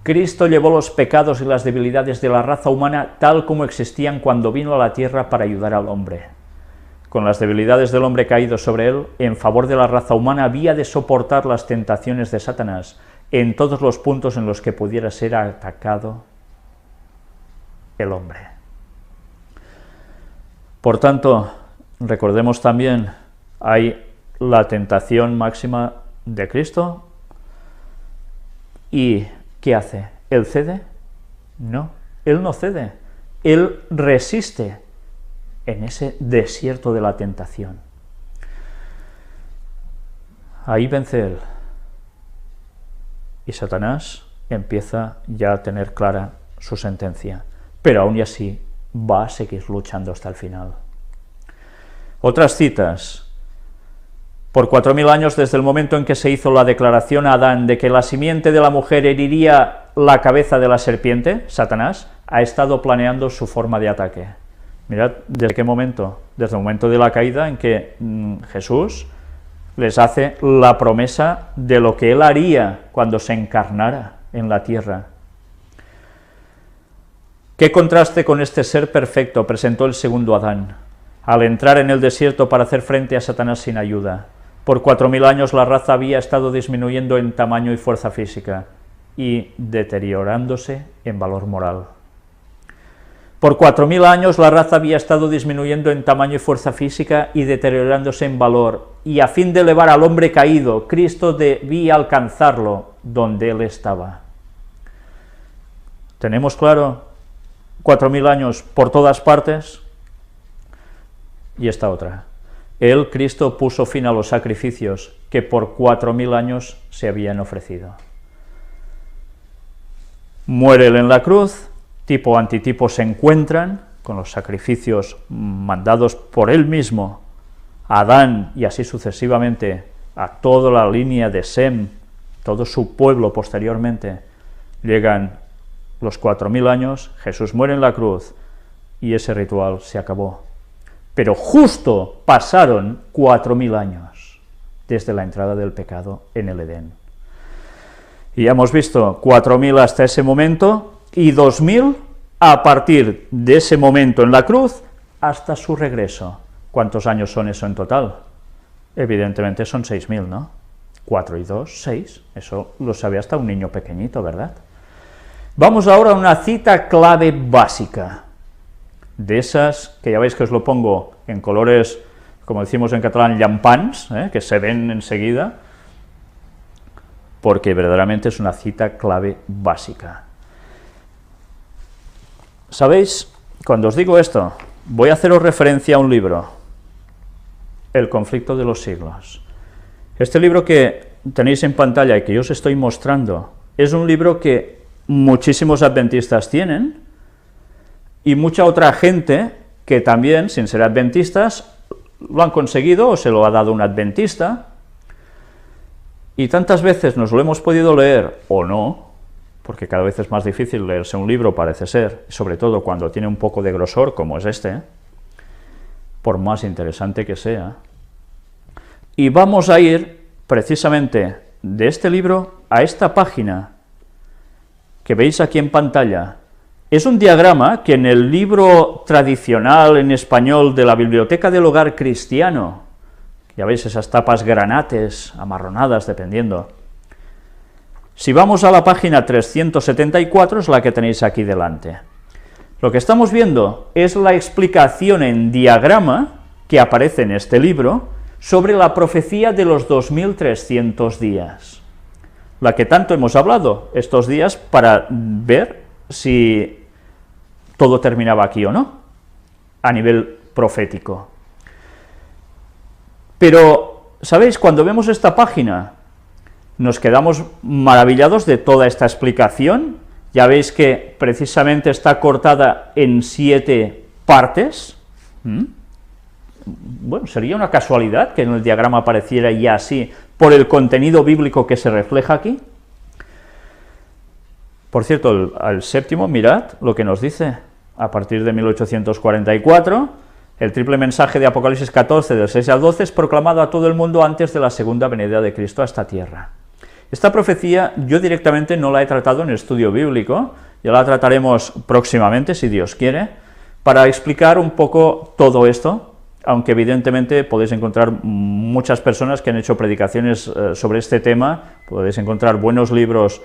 Cristo llevó los pecados y las debilidades de la raza humana tal como existían cuando vino a la tierra para ayudar al hombre. Con las debilidades del hombre caído sobre él, en favor de la raza humana había de soportar las tentaciones de Satanás en todos los puntos en los que pudiera ser atacado el hombre. Por tanto, recordemos también, hay la tentación máxima de Cristo, ¿y qué hace? ¿Él cede? No, Él no cede, Él resiste en ese desierto de la tentación. Ahí vence Él, y Satanás empieza ya a tener clara su sentencia, pero aún y así va a seguir luchando hasta el final. Otras citas. Por 4000 años, desde el momento en que se hizo la declaración a Adán de que la simiente de la mujer heriría la cabeza de la serpiente, Satanás ha estado planeando su forma de ataque. Mirad, ¿desde qué momento? Desde el momento de la caída en que Jesús les hace la promesa de lo que él haría cuando se encarnara en la tierra. ¿Qué contraste con este ser perfecto presentó el segundo Adán? al entrar en el desierto para hacer frente a Satanás sin ayuda. Por 4000 años la raza había estado disminuyendo en tamaño y fuerza física y deteriorándose en valor moral. Por 4000 años la raza había estado disminuyendo en tamaño y fuerza física y deteriorándose en valor, y a fin de elevar al hombre caído, Cristo debía alcanzarlo donde él estaba. ¿Tenemos claro? 4000 años por todas partes. Y esta otra. Él, Cristo, puso fin a los sacrificios que por 4000 años se habían ofrecido. Muere él en la cruz, tipo antitipo se encuentran con los sacrificios mandados por él mismo, a Adán y así sucesivamente, a toda la línea de Sem, todo su pueblo posteriormente. Llegan los 4000 años, Jesús muere en la cruz y ese ritual se acabó. Pero justo pasaron 4000 años desde la entrada del pecado en el Edén. Y ya hemos visto 4000 hasta ese momento y 2000 a partir de ese momento en la cruz hasta su regreso. ¿Cuántos años son eso en total? Evidentemente son 6000, ¿no? 4 y 2, 6. Eso lo sabe hasta un niño pequeñito, ¿verdad? Vamos ahora a una cita clave básica, de esas que ya veis que os lo pongo en colores, como decimos en catalán, llampants, que se ven enseguida, porque verdaderamente es una cita clave básica. ¿Sabéis? Cuando os digo esto, voy a haceros referencia a un libro, El conflicto de los siglos. Este libro que tenéis en pantalla y que yo os estoy mostrando, es un libro que muchísimos adventistas tienen, y mucha otra gente que también, sin ser adventistas, lo han conseguido o se lo ha dado un adventista, y tantas veces nos lo hemos podido leer, o no, porque cada vez es más difícil leerse un libro, parece ser, sobre todo cuando tiene un poco de grosor, como es este, por más interesante que sea. Y vamos a ir, precisamente, de este libro a esta página, que veis aquí en pantalla. Es un diagrama que en el libro tradicional en español de la Biblioteca del Hogar Cristiano, ya veis esas tapas granates, amarronadas, dependiendo. Si vamos a la página 374, es la que tenéis aquí delante. Lo que estamos viendo es la explicación en diagrama que aparece en este libro sobre la profecía de los 2300 días, la que tanto hemos hablado estos días para ver si todo terminaba aquí o no, a nivel profético. Pero, ¿sabéis? Cuando vemos esta página, nos quedamos maravillados de toda esta explicación. Ya veis que precisamente está cortada en 7 partes. Bueno, sería una casualidad que en el diagrama apareciera ya así, por el contenido bíblico que se refleja aquí. Por cierto, al séptimo, mirad lo que nos dice, a partir de 1844, el triple mensaje de Apocalipsis 14, del 6 al 12, es proclamado a todo el mundo antes de la segunda venida de Cristo a esta tierra. Esta profecía yo directamente no la he tratado en el estudio bíblico, ya la trataremos próximamente, si Dios quiere, para explicar un poco todo esto, aunque evidentemente podéis encontrar muchas personas que han hecho predicaciones sobre este tema, podéis encontrar buenos libros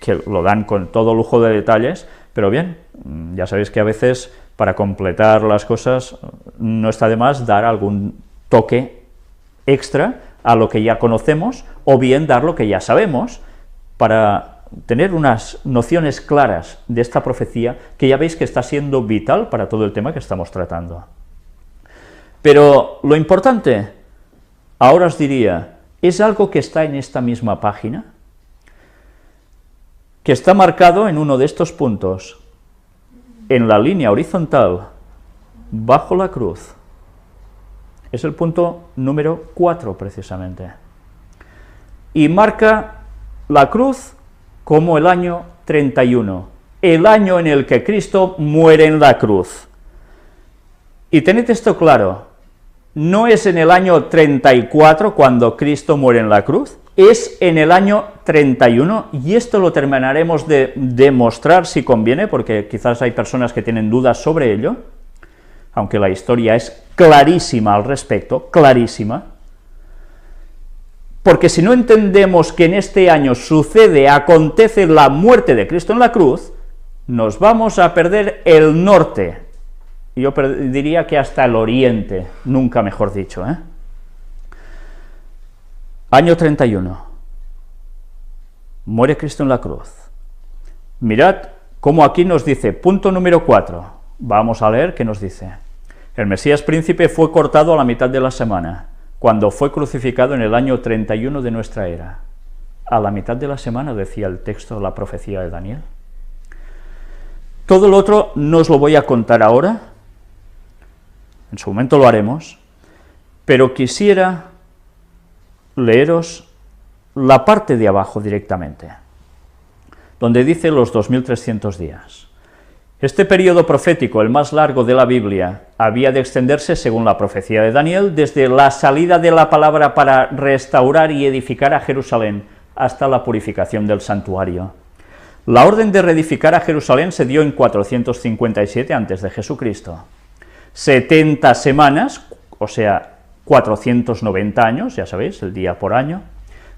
que lo dan con todo lujo de detalles, pero bien, ya sabéis que a veces para completar las cosas no está de más dar algún toque extra a lo que ya conocemos, o bien dar lo que ya sabemos, para tener unas nociones claras de esta profecía, que ya veis que está siendo vital para todo el tema que estamos tratando. Pero lo importante, ahora os diría, es algo que está en esta misma página, que está marcado en uno de estos puntos, en la línea horizontal, bajo la cruz. Es el punto número 4, precisamente. Y marca la cruz como el año 31, el año en el que Cristo muere en la cruz. Y tened esto claro, no es en el año 34 cuando Cristo muere en la cruz, es en el año 31, y esto lo terminaremos de demostrar si conviene, porque quizás hay personas que tienen dudas sobre ello, aunque la historia es clarísima al respecto, clarísima, porque si no entendemos que en este año acontece la muerte de Cristo en la cruz, nos vamos a perder el norte, yo diría que hasta el oriente, nunca mejor dicho, ¿eh? Año 31, muere Cristo en la cruz. Mirad cómo aquí nos dice, punto número 4, vamos a leer qué nos dice. El Mesías príncipe fue cortado a la mitad de la semana, cuando fue crucificado en el año 31 de nuestra era. A la mitad de la semana, decía el texto, la profecía de Daniel. Todo lo otro no os lo voy a contar ahora, en su momento lo haremos, pero quisiera leeros la parte de abajo directamente, donde dice los 2300 días. Este periodo profético, el más largo de la Biblia, había de extenderse, según la profecía de Daniel, desde la salida de la palabra para restaurar y edificar a Jerusalén hasta la purificación del santuario. La orden de reedificar a Jerusalén se dio en 457 a.C. 70 semanas, o sea, 490 años, ya sabéis, el día por año,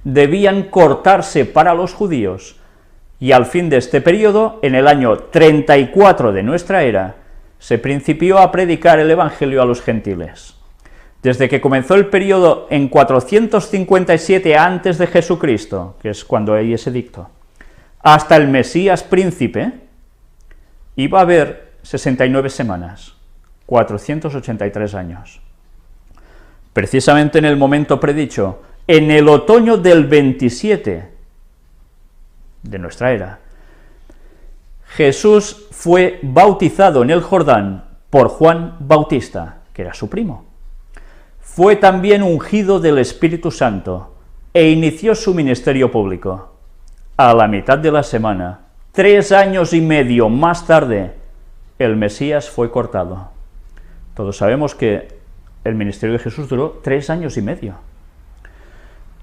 debían cortarse para los judíos, y al fin de este periodo, en el año 34 de nuestra era, se principió a predicar el Evangelio a los gentiles. Desde que comenzó el periodo en 457 antes de Jesucristo, que es cuando hay ese edicto, hasta el Mesías príncipe, iba a haber 69 semanas, 483 años. Precisamente en el momento predicho, en el otoño del 27 de nuestra era, Jesús fue bautizado en el Jordán por Juan Bautista, que era su primo. Fue también ungido del Espíritu Santo e inició su ministerio público. A la mitad de la semana, 3 años y medio más tarde, el Mesías fue cortado. Todos sabemos que el ministerio de Jesús duró 3 años y medio.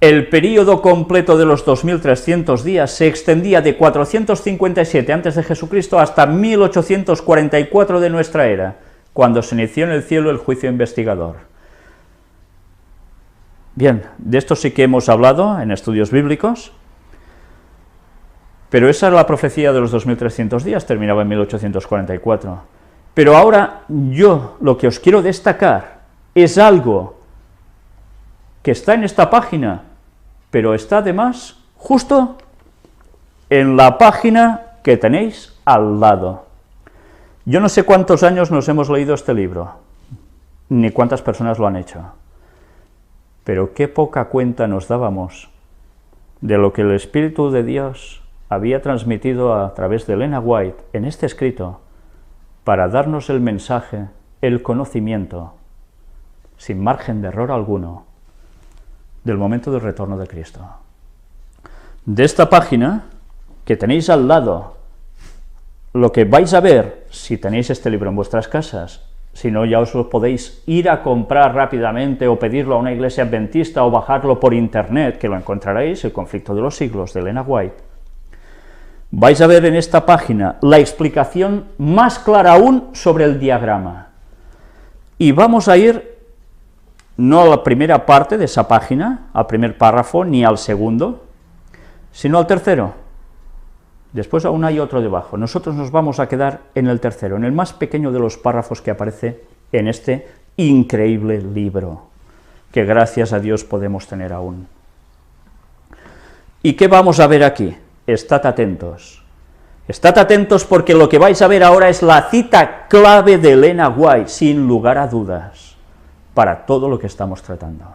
El período completo de los 2300 días se extendía de 457 a.C. hasta 1844 de nuestra era, cuando se inició en el cielo el juicio investigador. Bien, de esto sí que hemos hablado en estudios bíblicos, pero esa era la profecía de los 2300 días, terminaba en 1844. Pero ahora yo lo que os quiero destacar es algo que está en esta página, pero está además justo en la página que tenéis al lado. Yo no sé cuántos años nos hemos leído este libro, ni cuántas personas lo han hecho, pero qué poca cuenta nos dábamos de lo que el Espíritu de Dios había transmitido a través de Elena White en este escrito, para darnos el mensaje, el conocimiento, sin margen de error alguno, del momento del retorno de Cristo. De esta página, que tenéis al lado, lo que vais a ver, si tenéis este libro en vuestras casas, si no ya os lo podéis ir a comprar rápidamente o pedirlo a una iglesia adventista o bajarlo por internet, que lo encontraréis, El conflicto de los siglos, de Elena White. Vais a ver en esta página la explicación más clara aún sobre el diagrama. Y vamos a ir no a la primera parte de esa página, al primer párrafo, ni al segundo, sino al tercero. Después aún hay otro debajo. Nosotros nos vamos a quedar en el tercero, en el más pequeño de los párrafos que aparece en este increíble libro, que gracias a Dios podemos tener aún. ¿Y qué vamos a ver aquí? Estad atentos. Estad atentos porque lo que vais a ver ahora es la cita clave de Elena White, sin lugar a dudas, para todo lo que estamos tratando.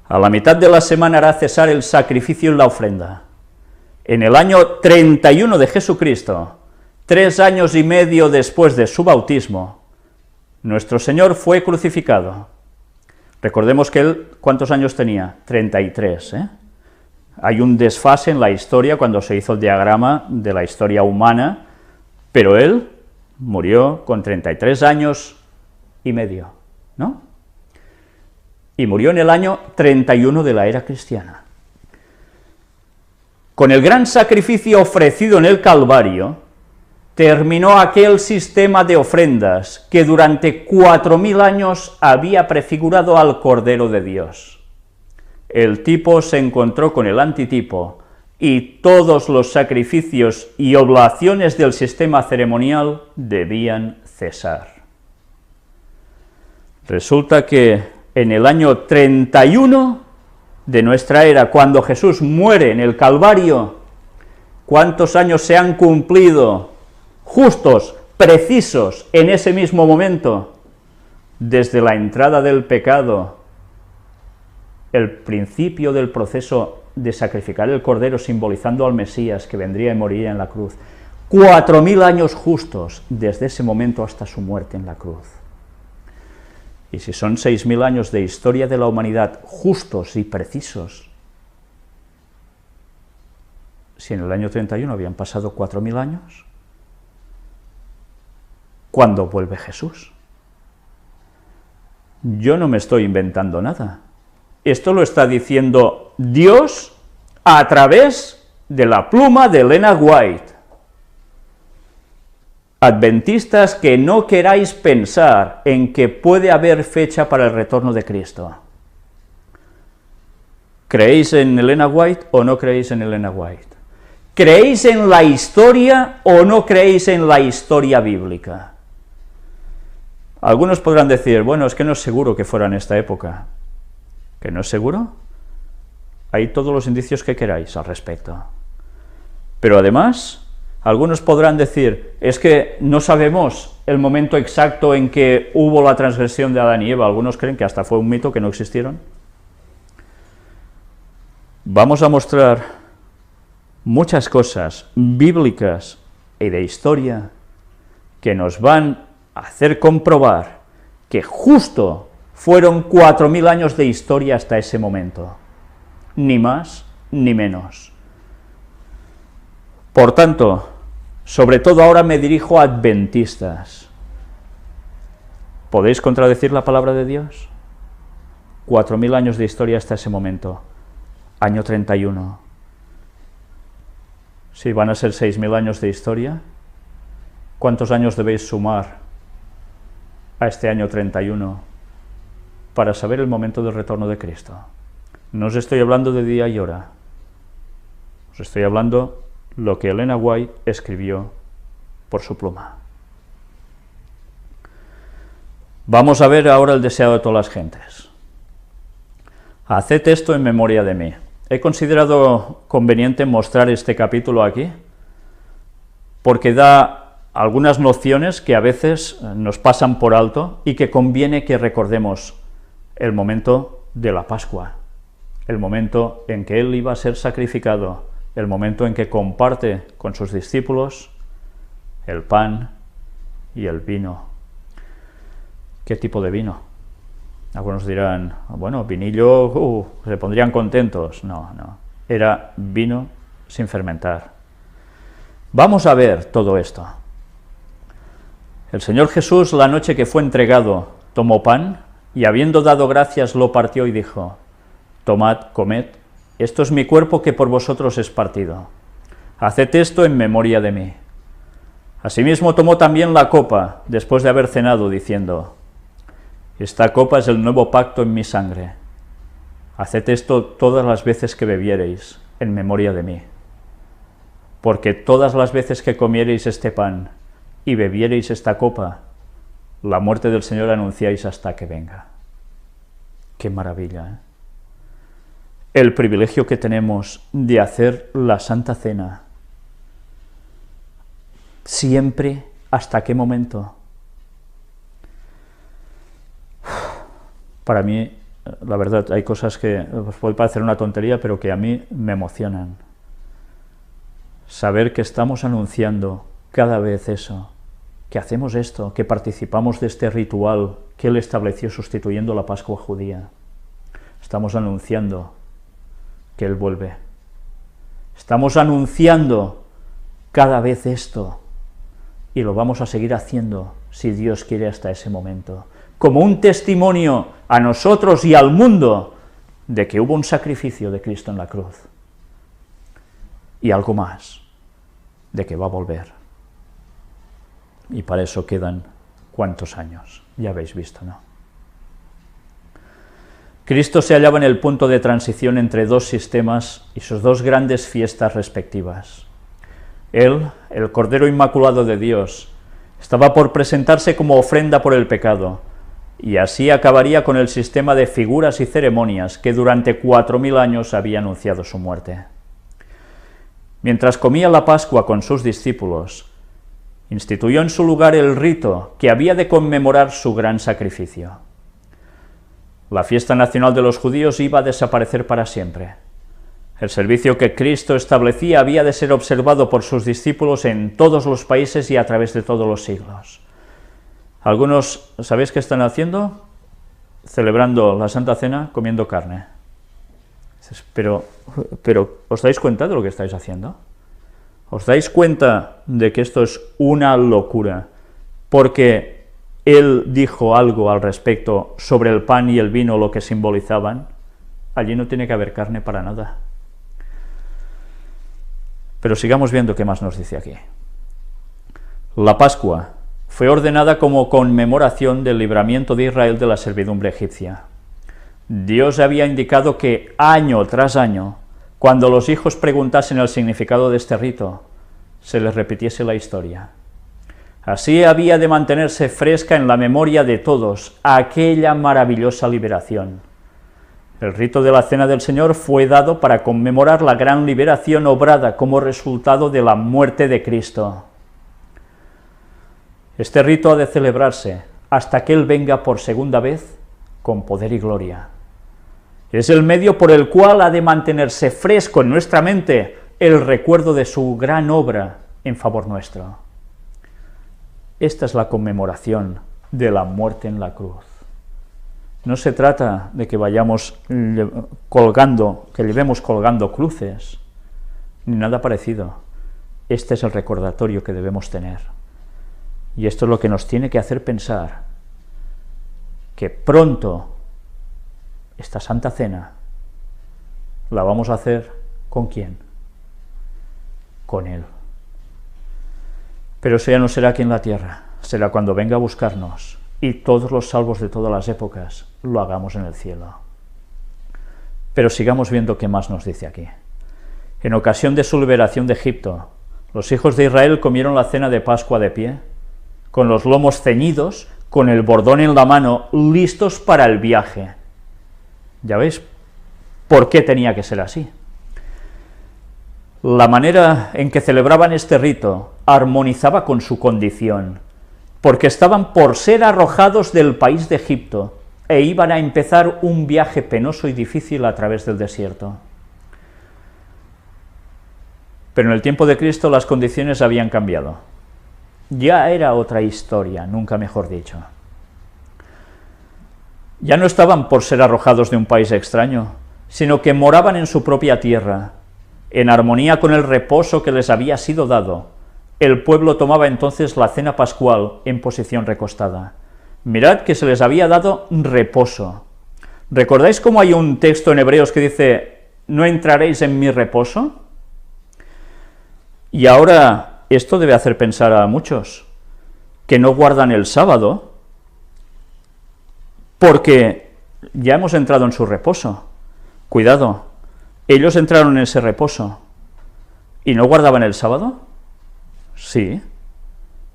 A la mitad de la semana hará cesar el sacrificio y la ofrenda. En el año 31 de Jesucristo, 3 años y medio después de su bautismo, nuestro Señor fue crucificado. Recordemos que él, ¿cuántos años tenía? 33, ¿eh? Hay un desfase en la historia cuando se hizo el diagrama de la historia humana, pero él murió con 33 años y medio, ¿no? Y murió en el año 31 de la era cristiana. Con el gran sacrificio ofrecido en el Calvario, terminó aquel sistema de ofrendas que durante 4000 años había prefigurado al Cordero de Dios. El tipo se encontró con el antitipo, y todos los sacrificios y oblaciones del sistema ceremonial debían cesar. Resulta que en el año 31 de nuestra era, cuando Jesús muere en el Calvario, ¿cuántos años se han cumplido justos, precisos, en ese mismo momento? Desde la entrada del pecado, el principio del proceso de sacrificar el Cordero simbolizando al Mesías que vendría y moriría en la cruz. 4000 años justos desde ese momento hasta su muerte en la cruz. Y si son 6000 años de historia de la humanidad justos y precisos, si en el año 31 habían pasado 4000 años, ¿cuándo vuelve Jesús? Yo no me estoy inventando nada. Esto lo está diciendo Dios a través de la pluma de Elena White. Adventistas, que no queráis pensar en que puede haber fecha para el retorno de Cristo. ¿Creéis en Elena White o no creéis en Elena White? ¿Creéis en la historia o no creéis en la historia bíblica? Algunos podrán decir, bueno, es que no es seguro que fuera en esta época. ¿Que no es seguro? Hay todos los indicios que queráis al respecto. Pero además, algunos podrán decir, es que no sabemos el momento exacto en que hubo la transgresión de Adán y Eva. Algunos creen que hasta fue un mito, que no existieron. Vamos a mostrar muchas cosas bíblicas y de historia que nos van a hacer comprobar que justo fueron 4000 años de historia hasta ese momento, ni más ni menos. Por tanto, sobre todo ahora me dirijo a adventistas. ¿Podéis contradecir la palabra de Dios? 4000 años de historia hasta ese momento, año 31. Si van a ser 6000 años de historia, ¿cuántos años debéis sumar a este año 31 para saber el momento del retorno de Cristo? No os estoy hablando de día y hora, os estoy hablando lo que Elena White escribió por su pluma. Vamos a ver ahora el deseo de todas las gentes. Haced esto en memoria de mí. He considerado conveniente mostrar este capítulo aquí, porque da algunas nociones que a veces nos pasan por alto y que conviene que recordemos el momento de la Pascua, el momento en que Él iba a ser sacrificado, el momento en que comparte con sus discípulos el pan y el vino. ¿Qué tipo de vino? Algunos dirán, bueno, vinillo, se pondrían contentos. No, no, era vino sin fermentar. Vamos a ver todo esto. El Señor Jesús, la noche que fue entregado, tomó pan y habiendo dado gracias lo partió y dijo, tomad, comed, esto es mi cuerpo que por vosotros es partido. Haced esto en memoria de mí. Asimismo tomó también la copa, después de haber cenado, diciendo, esta copa es el nuevo pacto en mi sangre. Haced esto todas las veces que bebiereis, en memoria de mí. Porque todas las veces que comiereis este pan y bebiereis esta copa, la muerte del Señor anunciáis hasta que venga. ¡Qué maravilla! ¿Eh? El privilegio que tenemos de hacer la Santa Cena. Siempre, ¿hasta qué momento? Para mí, la verdad, hay cosas que os puede parecer una tontería, pero que a mí me emocionan. Saber que estamos anunciando cada vez eso, que hacemos esto, que participamos de este ritual que Él estableció sustituyendo la Pascua judía. Estamos anunciando que Él vuelve. Estamos anunciando cada vez esto, y lo vamos a seguir haciendo, si Dios quiere, hasta ese momento, como un testimonio a nosotros y al mundo de que hubo un sacrificio de Cristo en la cruz, y algo más, de que va a volver. Y para eso quedan ¿cuántos años? Ya habéis visto, ¿no? Cristo se hallaba en el punto de transición entre dos sistemas y sus dos grandes fiestas respectivas. Él, el Cordero Inmaculado de Dios, estaba por presentarse como ofrenda por el pecado, y así acabaría con el sistema de figuras y ceremonias que durante 4000 años había anunciado su muerte. Mientras comía la Pascua con sus discípulos, instituyó en su lugar el rito que había de conmemorar su gran sacrificio. La fiesta nacional de los judíos iba a desaparecer para siempre. El servicio que Cristo establecía había de ser observado por sus discípulos en todos los países y a través de todos los siglos. Algunos, ¿sabéis qué están haciendo? Celebrando la Santa Cena comiendo carne. Pero, ¿os dais cuenta de lo que estáis haciendo? ¿Os dais cuenta de que esto es una locura? Porque Él dijo algo al respecto sobre el pan y el vino, lo que simbolizaban. Allí no tiene que haber carne para nada. Pero sigamos viendo qué más nos dice aquí. La Pascua fue ordenada como conmemoración del libramiento de Israel de la servidumbre egipcia. Dios había indicado que año tras año, cuando los hijos preguntasen el significado de este rito, se les repitiese la historia. Así había de mantenerse fresca en la memoria de todos aquella maravillosa liberación. El rito de la Cena del Señor fue dado para conmemorar la gran liberación obrada como resultado de la muerte de Cristo. Este rito ha de celebrarse hasta que Él venga por segunda vez con poder y gloria. Es el medio por el cual ha de mantenerse fresco en nuestra mente el recuerdo de su gran obra en favor nuestro. Esta es la conmemoración de la muerte en la cruz. No se trata de que vayamos colgando, que llevemos colgando cruces, ni nada parecido. Este es el recordatorio que debemos tener. Y esto es lo que nos tiene que hacer pensar que pronto esta Santa Cena la vamos a hacer ¿con quién? Con Él. Pero eso ya no será aquí en la tierra, será cuando venga a buscarnos y todos los salvos de todas las épocas lo hagamos en el cielo. Pero sigamos viendo qué más nos dice aquí. En ocasión de su liberación de Egipto, los hijos de Israel comieron la cena de Pascua de pie, con los lomos ceñidos, con el bordón en la mano, listos para el viaje. ¿Ya veis por qué tenía que ser así? La manera en que celebraban este rito armonizaba con su condición, porque estaban por ser arrojados del país de Egipto e iban a empezar un viaje penoso y difícil a través del desierto. Pero en el tiempo de Cristo las condiciones habían cambiado. Ya era otra historia, nunca mejor dicho. Ya no estaban por ser arrojados de un país extraño, sino que moraban en su propia tierra. En armonía con el reposo que les había sido dado, el pueblo tomaba entonces la cena pascual en posición recostada. Mirad que se les había dado reposo. ¿Recordáis cómo hay un texto en Hebreos que dice, no entraréis en mi reposo? Y ahora esto debe hacer pensar a muchos que no guardan el sábado porque ya hemos entrado en su reposo. Cuidado, ellos entraron en ese reposo y no guardaban el sábado. Sí,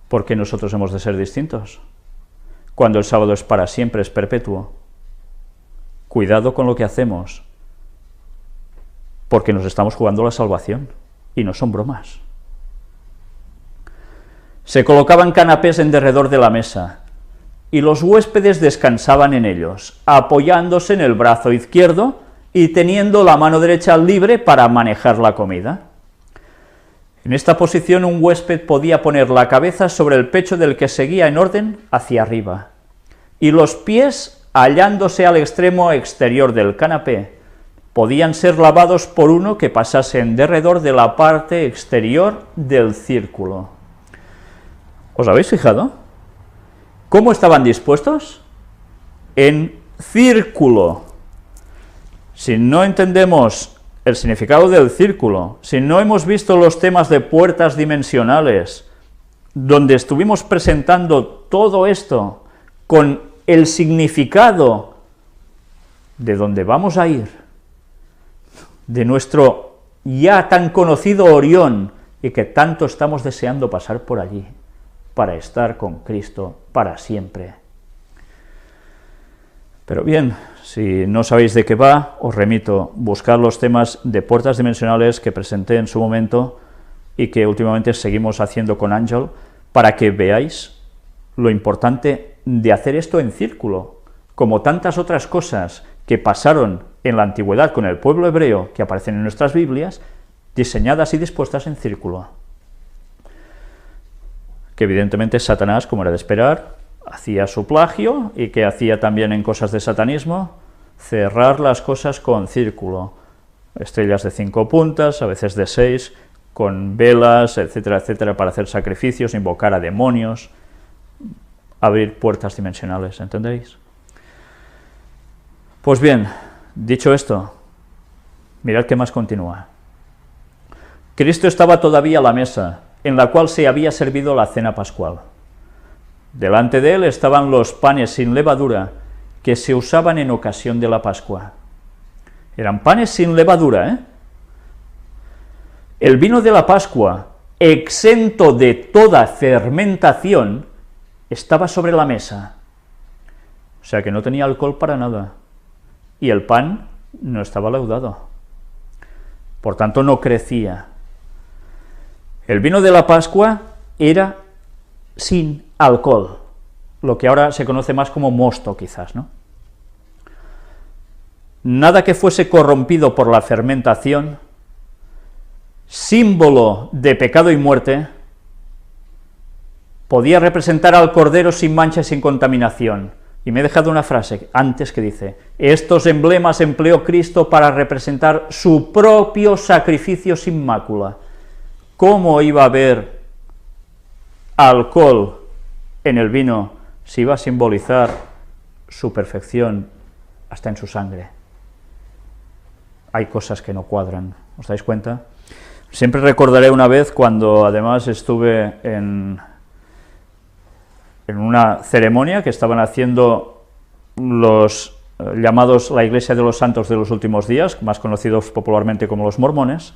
porque nosotros hemos de ser distintos. Cuando el sábado es para siempre, es perpetuo. Cuidado con lo que hacemos, porque nos estamos jugando la salvación y no son bromas. Se colocaban canapés en derredor de la mesa, y los huéspedes descansaban en ellos, apoyándose en el brazo izquierdo y teniendo la mano derecha libre para manejar la comida. En esta posición un huésped podía poner la cabeza sobre el pecho del que seguía en orden hacia arriba, y los pies, hallándose al extremo exterior del canapé, podían ser lavados por uno que pasase en derredor de la parte exterior del círculo. ¿Os habéis fijado? ¿Cómo estaban dispuestos? En círculo. Si no entendemos el significado del círculo, si no hemos visto los temas de puertas dimensionales, donde estuvimos presentando todo esto con el significado de dónde vamos a ir, de nuestro ya tan conocido Orión, y que tanto estamos deseando pasar por allí, para estar con Cristo para siempre. Pero bien, si no sabéis de qué va, os remito, buscar los temas de puertas dimensionales que presenté en su momento y que últimamente seguimos haciendo con Ángel, para que veáis lo importante de hacer esto en círculo, como tantas otras cosas que pasaron en la antigüedad con el pueblo hebreo, que aparecen en nuestras Biblias, diseñadas y dispuestas en círculo. Que evidentemente Satanás, como era de esperar, hacía su plagio, y que hacía también en cosas de satanismo, cerrar las cosas con círculo, estrellas de 5 puntas, a veces de 6, con velas, etcétera, etcétera, para hacer sacrificios, invocar a demonios, abrir puertas dimensionales, ¿entendéis? Pues bien, dicho esto, mirad qué más continúa. Cristo estaba todavía a la mesa, en la cual se había servido la cena pascual. Delante de él estaban los panes sin levadura, que se usaban en ocasión de la Pascua. Eran panes sin levadura, ¿eh? El vino de la Pascua, exento de toda fermentación, estaba sobre la mesa. O sea que no tenía alcohol para nada. Y el pan no estaba leudado. Por tanto, no crecía. El vino de la Pascua era sin alcohol, lo que ahora se conoce más como mosto, quizás, ¿no? Nada que fuese corrompido por la fermentación, símbolo de pecado y muerte, podía representar al Cordero sin mancha y sin contaminación. Y me he dejado una frase antes que dice: estos emblemas empleó Cristo para representar su propio sacrificio sin mácula. ¿Cómo iba a haber alcohol en el vino si iba a simbolizar su perfección hasta en su sangre? Hay cosas que no cuadran, ¿os dais cuenta? Siempre recordaré una vez cuando además estuve en una ceremonia que estaban haciendo los llamados la Iglesia de los Santos de los Últimos Días, más conocidos popularmente como los mormones,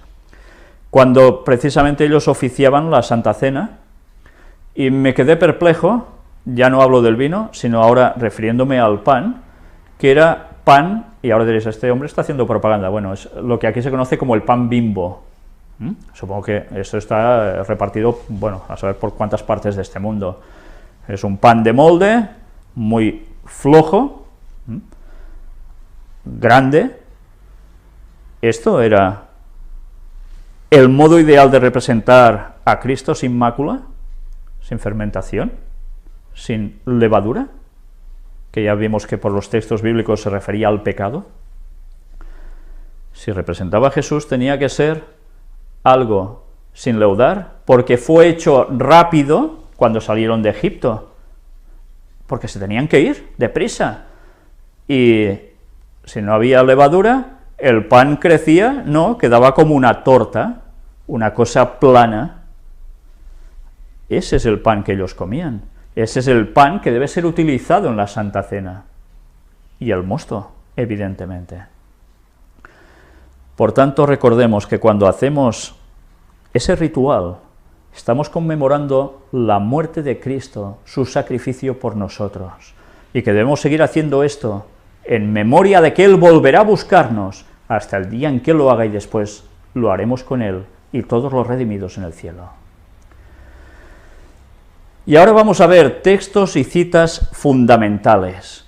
cuando precisamente ellos oficiaban la Santa Cena, y me quedé perplejo, ya no hablo del vino, sino ahora refiriéndome al pan, que era pan, y ahora diréis, este hombre está haciendo propaganda. Bueno, es lo que aquí se conoce como el pan Bimbo. Supongo que esto está repartido, bueno, a saber por cuántas partes de este mundo. Es un pan de molde, muy flojo, grande. Esto era el modo ideal de representar a Cristo sin mácula, sin fermentación, sin levadura, que ya vimos que por los textos bíblicos se refería al pecado. Si representaba a Jesús tenía que ser algo sin leudar, porque fue hecho rápido cuando salieron de Egipto, porque se tenían que ir deprisa, y si no había levadura, el pan crecía, no, quedaba como una torta, una cosa plana. Ese es el pan que ellos comían, ese es el pan que debe ser utilizado en la Santa Cena, y el mosto, evidentemente. Por tanto, recordemos que cuando hacemos ese ritual, estamos conmemorando la muerte de Cristo, su sacrificio por nosotros, y que debemos seguir haciendo esto en memoria de que Él volverá a buscarnos hasta el día en que lo haga, y después lo haremos con Él y todos los redimidos en el cielo. Y ahora vamos a ver textos y citas fundamentales.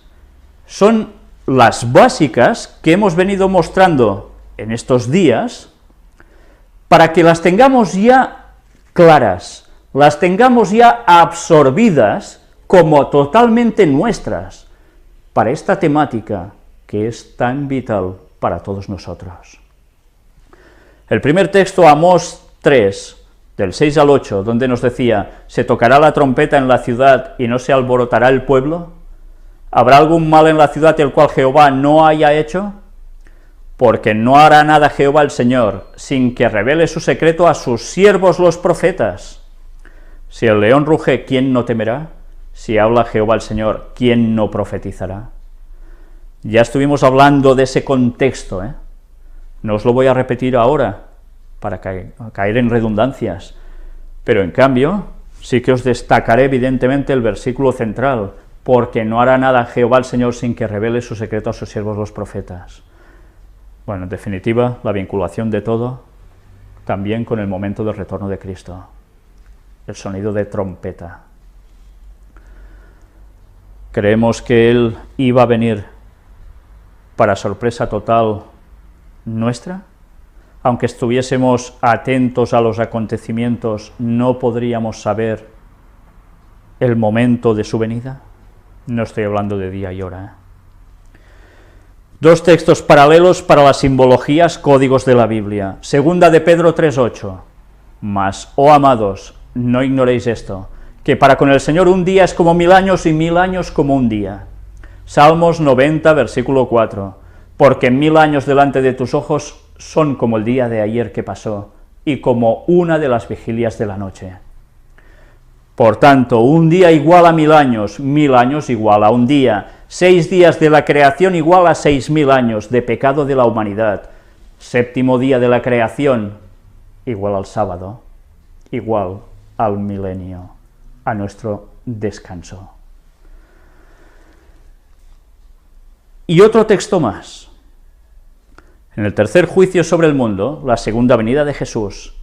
Son las básicas que hemos venido mostrando en estos días para que las tengamos ya claras, las tengamos ya absorbidas como totalmente nuestras para esta temática que es tan vital para todos nosotros. El primer texto, Amós 3, del 6 al 8, donde nos decía: ¿se tocará la trompeta en la ciudad y no se alborotará el pueblo? ¿Habrá algún mal en la ciudad el cual Jehová no haya hecho? Porque no hará nada Jehová el Señor, sin que revele su secreto a sus siervos los profetas. Si el león ruge, ¿quién no temerá? Si habla Jehová el Señor, ¿quién no profetizará? Ya estuvimos hablando de ese contexto, ¿eh? No os lo voy a repetir ahora, para caer en redundancias, pero en cambio, sí que os destacaré evidentemente el versículo central, porque no hará nada Jehová el Señor sin que revele su secreto a sus siervos los profetas. Bueno, en definitiva, la vinculación de todo, también con el momento del retorno de Cristo, el sonido de trompeta. Creemos que Él iba a venir para sorpresa total nuestra. Aunque estuviésemos atentos a los acontecimientos, ¿no podríamos saber el momento de su venida? No estoy hablando de día y hora, ¿eh? Dos textos paralelos para las simbologías, códigos de la Biblia. Segunda de Pedro 3:8. Mas, oh amados, no ignoréis esto, que para con el Señor un día es como 1000 años y 1000 años como un día. Salmos 90, versículo 4. Porque 1000 años delante de tus ojos son como el día de ayer que pasó, y como una de las vigilias de la noche. Por tanto, un día igual a 1000 años, 1000 años igual a un día, 6 días de la creación igual a 6000 años de pecado de la humanidad, séptimo día de la creación igual al sábado, igual al milenio, a nuestro descanso. Y otro texto más. En el tercer juicio sobre el mundo, la segunda venida de Jesús,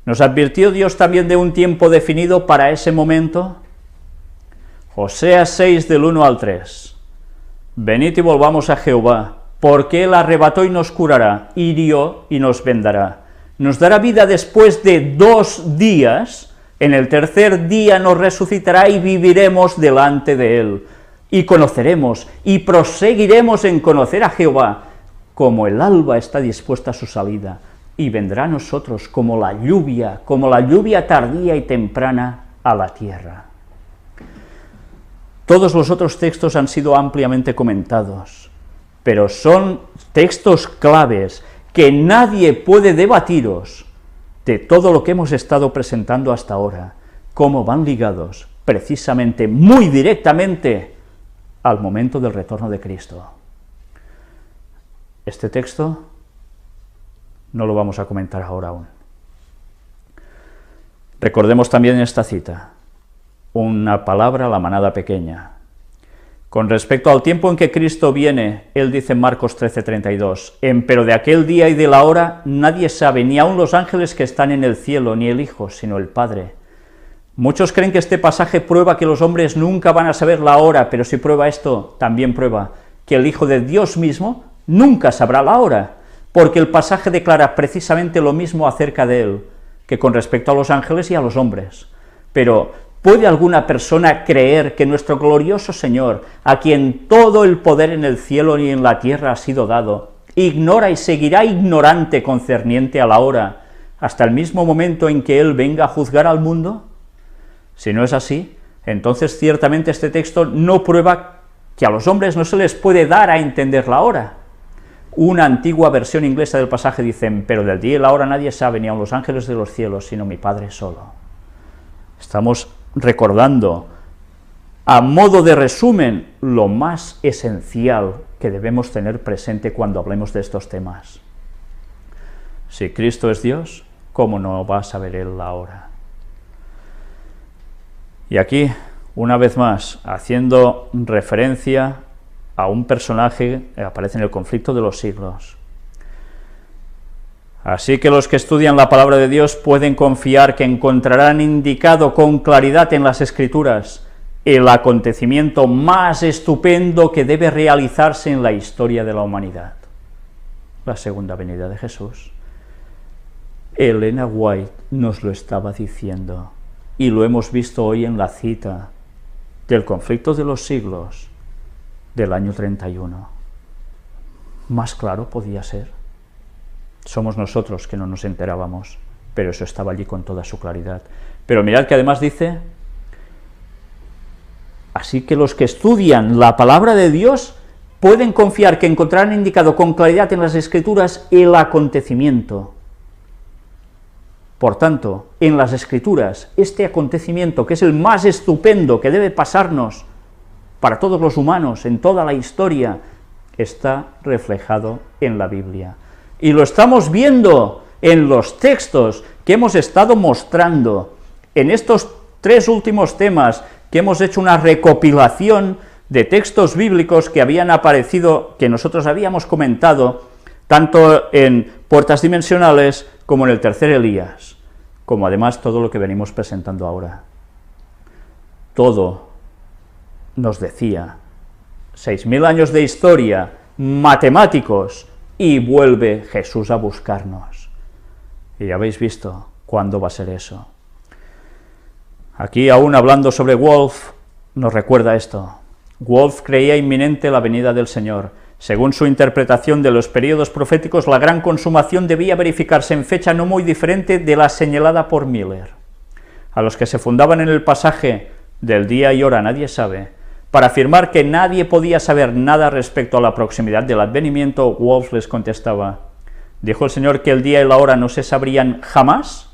¿nos advirtió Dios también de un tiempo definido para ese momento? Oseas 6, del 1 al 3. Venid y volvamos a Jehová, porque Él arrebató y nos curará, hirió y nos vendará. Nos dará vida después de 2 días, en el tercer día nos resucitará y viviremos delante de Él. Y conoceremos, y proseguiremos en conocer a Jehová, como el alba está dispuesta a su salida, y vendrá a nosotros como la lluvia tardía y temprana a la tierra. Todos los otros textos han sido ampliamente comentados, pero son textos claves que nadie puede debatiros de todo lo que hemos estado presentando hasta ahora, cómo van ligados precisamente, muy directamente, al momento del retorno de Cristo. Este texto no lo vamos a comentar ahora aún. Recordemos también esta cita, una palabra a la manada pequeña. Con respecto al tiempo en que Cristo viene, Él dice en Marcos 13:32, pero de aquel día y de la hora nadie sabe, ni aun los ángeles que están en el cielo, ni el Hijo, sino el Padre. Muchos creen que este pasaje prueba que los hombres nunca van a saber la hora, pero si prueba esto, también prueba que el Hijo de Dios mismo nunca sabrá la hora, porque el pasaje declara precisamente lo mismo acerca de Él, que con respecto a los ángeles y a los hombres. Pero, ¿puede alguna persona creer que nuestro glorioso Señor, a quien todo el poder en el cielo y en la tierra ha sido dado, ignora y seguirá ignorante concerniente a la hora, hasta el mismo momento en que Él venga a juzgar al mundo? Si no es así, entonces ciertamente este texto no prueba que a los hombres no se les puede dar a entender la hora. Una antigua versión inglesa del pasaje dice, pero del día y la hora nadie sabe, ni aun los ángeles de los cielos, sino mi Padre solo. Estamos recordando, a modo de resumen, lo más esencial que debemos tener presente cuando hablemos de estos temas. Si Cristo es Dios, ¿cómo no va a saber Él la hora? Y aquí, una vez más, haciendo referencia a un personaje que aparece en el conflicto de los siglos. Así que los que estudian la palabra de Dios pueden confiar que encontrarán indicado con claridad en las Escrituras el acontecimiento más estupendo que debe realizarse en la historia de la humanidad, la segunda venida de Jesús. Elena White nos lo estaba diciendo, y lo hemos visto hoy en la cita del conflicto de los siglos del año 31. Más claro podía ser. Somos nosotros que no nos enterábamos, pero eso estaba allí con toda su claridad. Pero mirad que además dice, así que los que estudian la palabra de Dios pueden confiar que encontrarán indicado con claridad en las Escrituras el acontecimiento. Por tanto, en las Escrituras, este acontecimiento, que es el más estupendo que debe pasarnos para todos los humanos en toda la historia, está reflejado en la Biblia. Y lo estamos viendo en los textos que hemos estado mostrando, en estos 3 últimos temas, que hemos hecho una recopilación de textos bíblicos que habían aparecido, que nosotros habíamos comentado, tanto en Puertas Dimensionales como en el tercer Elías, como además todo lo que venimos presentando ahora. Todo nos decía, 6000 años de historia, matemáticos, y vuelve Jesús a buscarnos. Y ya habéis visto cuándo va a ser eso. Aquí, aún hablando sobre Wolf, nos recuerda esto. Wolf creía inminente la venida del Señor. Según su interpretación de los períodos proféticos, la gran consumación debía verificarse en fecha no muy diferente de la señalada por Miller. A los que se fundaban en el pasaje del día y hora nadie sabe, para afirmar que nadie podía saber nada respecto a la proximidad del advenimiento, Wolf les contestaba: ¿dijo el Señor que el día y la hora no se sabrían jamás?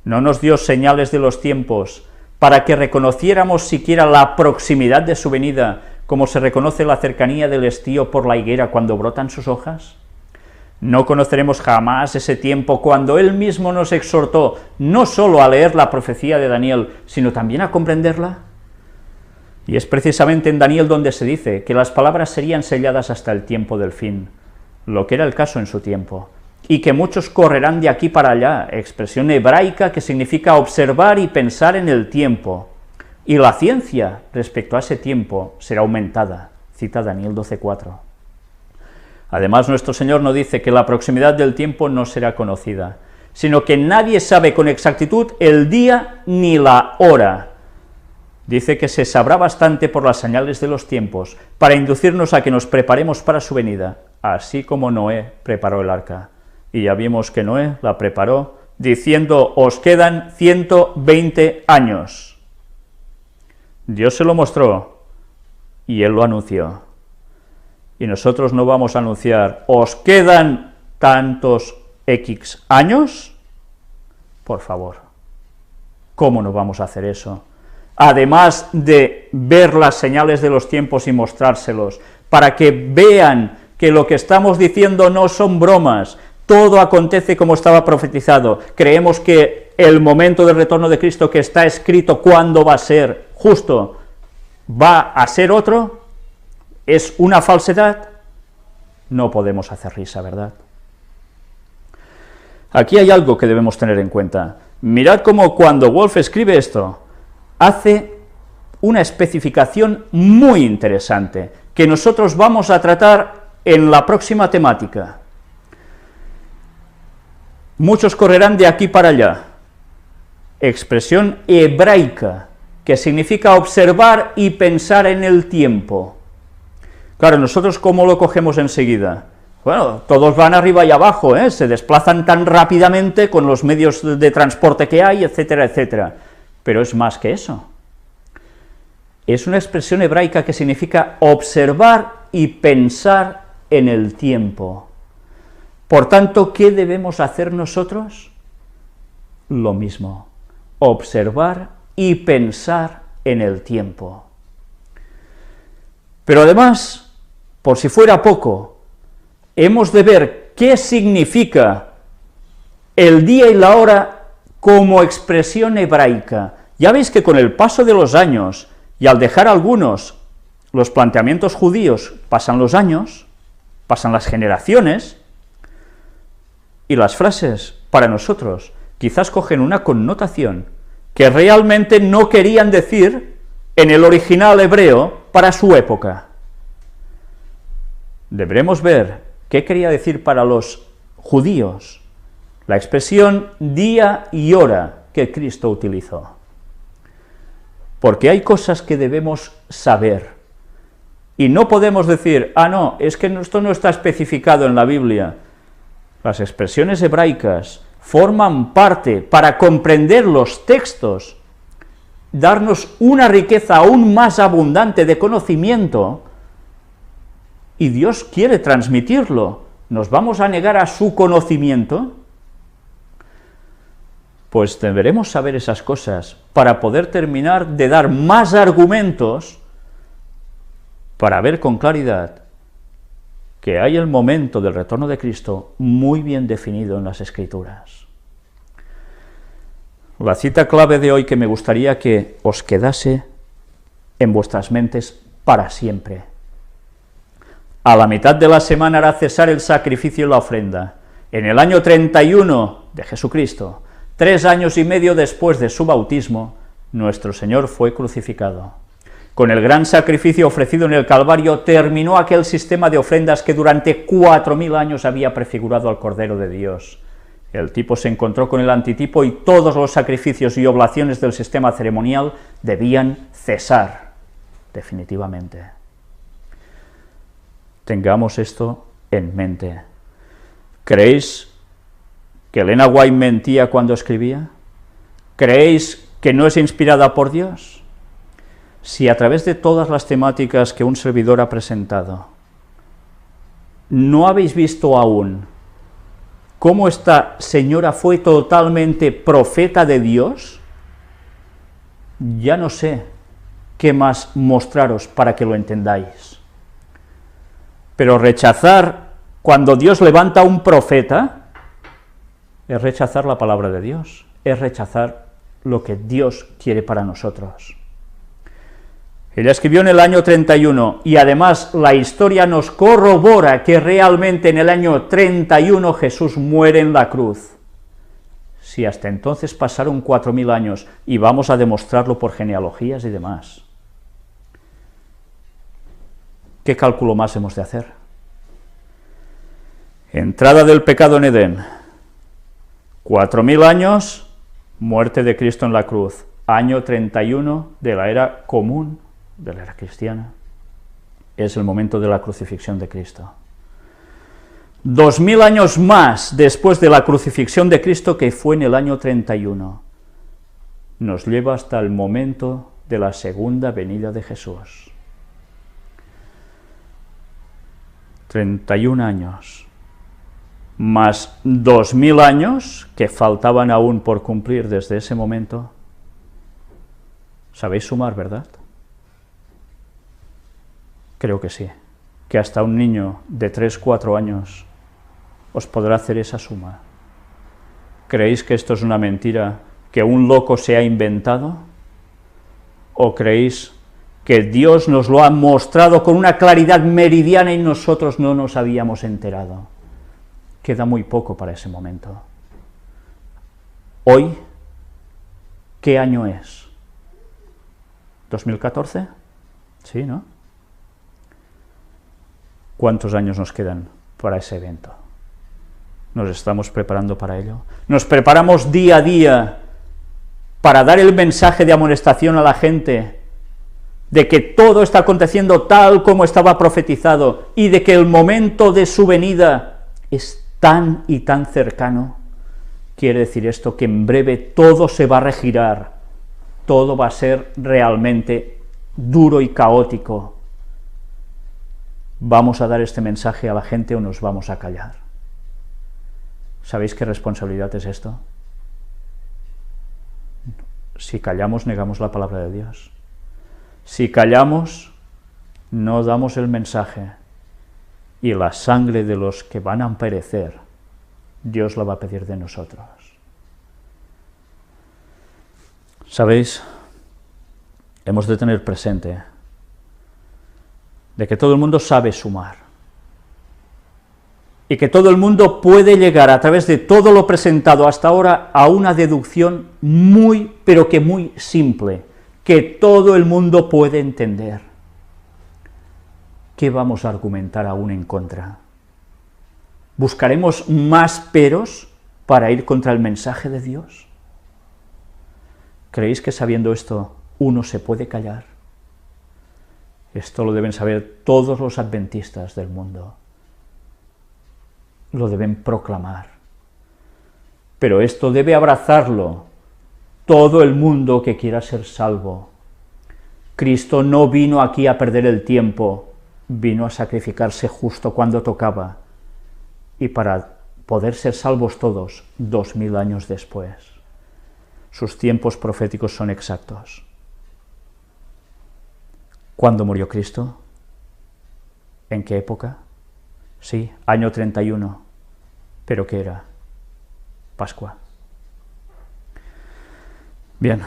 ¿No nos dio señales de los tiempos para que reconociéramos siquiera la proximidad de su venida, como se reconoce la cercanía del estío por la higuera cuando brotan sus hojas? No conoceremos jamás ese tiempo cuando Él mismo nos exhortó no solo a leer la profecía de Daniel, sino también a comprenderla. Y es precisamente en Daniel donde se dice que las palabras serían selladas hasta el tiempo del fin, lo que era el caso en su tiempo, y que muchos correrán de aquí para allá, expresión hebraica que significa observar y pensar en el tiempo, y la ciencia respecto a ese tiempo será aumentada, cita Daniel 12:4. Además, nuestro Señor no dice que la proximidad del tiempo no será conocida, sino que nadie sabe con exactitud el día ni la hora. Dice que se sabrá bastante por las señales de los tiempos, para inducirnos a que nos preparemos para su venida, así como Noé preparó el arca. Y ya vimos que Noé la preparó, diciendo: os quedan 120 años. Dios se lo mostró, y Él lo anunció. Y nosotros no vamos a anunciar: os quedan tantos X años. Por favor, ¿cómo no vamos a hacer eso? Además de ver las señales de los tiempos y mostrárselos, para que vean que lo que estamos diciendo no son bromas, todo acontece como estaba profetizado. Creemos que el momento del retorno de Cristo, que está escrito cuándo va a ser justo, va a ser otro, es una falsedad. No podemos hacer risa, ¿verdad? Aquí hay algo que debemos tener en cuenta. Mirad cómo cuando Wolf escribe esto, hace una especificación muy interesante, que nosotros vamos a tratar en la próxima temática. Muchos correrán de aquí para allá. Expresión hebraica, que significa observar y pensar en el tiempo. Claro, nosotros ¿cómo lo cogemos enseguida? Bueno, todos van arriba y abajo, se desplazan tan rápidamente con los medios de transporte que hay, etcétera, etcétera. Pero es más que eso. Es una expresión hebraica que significa observar y pensar en el tiempo. Por tanto, ¿qué debemos hacer nosotros? Lo mismo, observar y pensar en el tiempo. Pero además, por si fuera poco, hemos de ver qué significa el día y la hora como expresión hebraica. Ya veis que con el paso de los años, y al dejar algunos los planteamientos judíos, pasan los años, pasan las generaciones, y las frases, para nosotros, quizás cogen una connotación que realmente no querían decir en el original hebreo para su época. Deberemos ver qué quería decir para los judíos la expresión día y hora que Cristo utilizó. Porque hay cosas que debemos saber, y no podemos decir: ah, no, es que esto no está especificado en la Biblia. Las expresiones hebraicas forman parte, para comprender los textos, darnos una riqueza aún más abundante de conocimiento, y Dios quiere transmitirlo. ¿Nos vamos a negar a su conocimiento? Pues deberemos saber esas cosas para poder terminar de dar más argumentos para ver con claridad que hay el momento del retorno de Cristo muy bien definido en las Escrituras. La cita clave de hoy que me gustaría que os quedase en vuestras mentes para siempre. A la mitad de la semana hará cesar el sacrificio y la ofrenda. En el año 31 de Jesucristo, 3 años y medio después de su bautismo, nuestro Señor fue crucificado. Con el gran sacrificio ofrecido en el Calvario terminó aquel sistema de ofrendas que durante 4000 años había prefigurado al Cordero de Dios. El tipo se encontró con el antitipo y todos los sacrificios y oblaciones del sistema ceremonial debían cesar definitivamente. Tengamos esto en mente. ¿Creéis que Elena White mentía cuando escribía? ¿Creéis que no es inspirada por Dios? Si a través de todas las temáticas que un servidor ha presentado, no habéis visto aún cómo esta señora fue totalmente profeta de Dios, ya no sé qué más mostraros para que lo entendáis. Pero rechazar cuando Dios levanta a un profeta es rechazar la palabra de Dios, es rechazar lo que Dios quiere para nosotros. Ella escribió en el año 31, y además la historia nos corrobora que realmente en el año 31 Jesús muere en la cruz. Si hasta entonces pasaron 4000 años, y vamos a demostrarlo por genealogías y demás, ¿qué cálculo más hemos de hacer? Entrada del pecado en Edén, 4000 años, muerte de Cristo en la cruz, año 31 de la era común, de la era cristiana, es el momento de la crucifixión de Cristo. 2000 años más después de la crucifixión de Cristo, que fue en el año 31, nos lleva hasta el momento de la segunda venida de Jesús. 31 años, más 2000 años que faltaban aún por cumplir desde ese momento. ¿Sabéis sumar, verdad? Creo que sí, que hasta un niño de 3-4 años os podrá hacer esa suma. ¿Creéis que esto es una mentira que un loco se ha inventado? ¿O creéis que Dios nos lo ha mostrado con una claridad meridiana y nosotros no nos habíamos enterado? Queda muy poco para ese momento. Hoy, ¿qué año es? ¿2014? Sí, ¿no? ¿Cuántos años nos quedan para ese evento? ¿Nos estamos preparando para ello? ¿Nos preparamos día a día para dar el mensaje de amonestación a la gente de que todo está aconteciendo tal como estaba profetizado y de que el momento de su venida es tan y tan cercano? Quiere decir esto que en breve todo se va a regirar, todo va a ser realmente duro y caótico. ¿Vamos a dar este mensaje a la gente o nos vamos a callar? ¿Sabéis qué responsabilidad es esto? Si callamos, negamos la palabra de Dios. Si callamos, no damos el mensaje, y la sangre de los que van a perecer, Dios la va a pedir de nosotros. ¿Sabéis? Hemos de tener presente de que todo el mundo sabe sumar, y que todo el mundo puede llegar a través de todo lo presentado hasta ahora a una deducción muy, pero que muy simple, que todo el mundo puede entender. ¿Qué vamos a argumentar aún en contra? ¿Buscaremos más peros para ir contra el mensaje de Dios? ¿Creéis que sabiendo esto uno se puede callar? Esto lo deben saber todos los adventistas del mundo. Lo deben proclamar. Pero esto debe abrazarlo todo el mundo que quiera ser salvo. Cristo no vino aquí a perder el tiempo, vino a sacrificarse justo cuando tocaba, y para poder ser salvos todos 2000 años después. sus tiempos proféticos son exactos. ¿Cuándo murió Cristo? ¿En qué época? Sí, año 31. ¿Pero qué era? Pascua. Bien,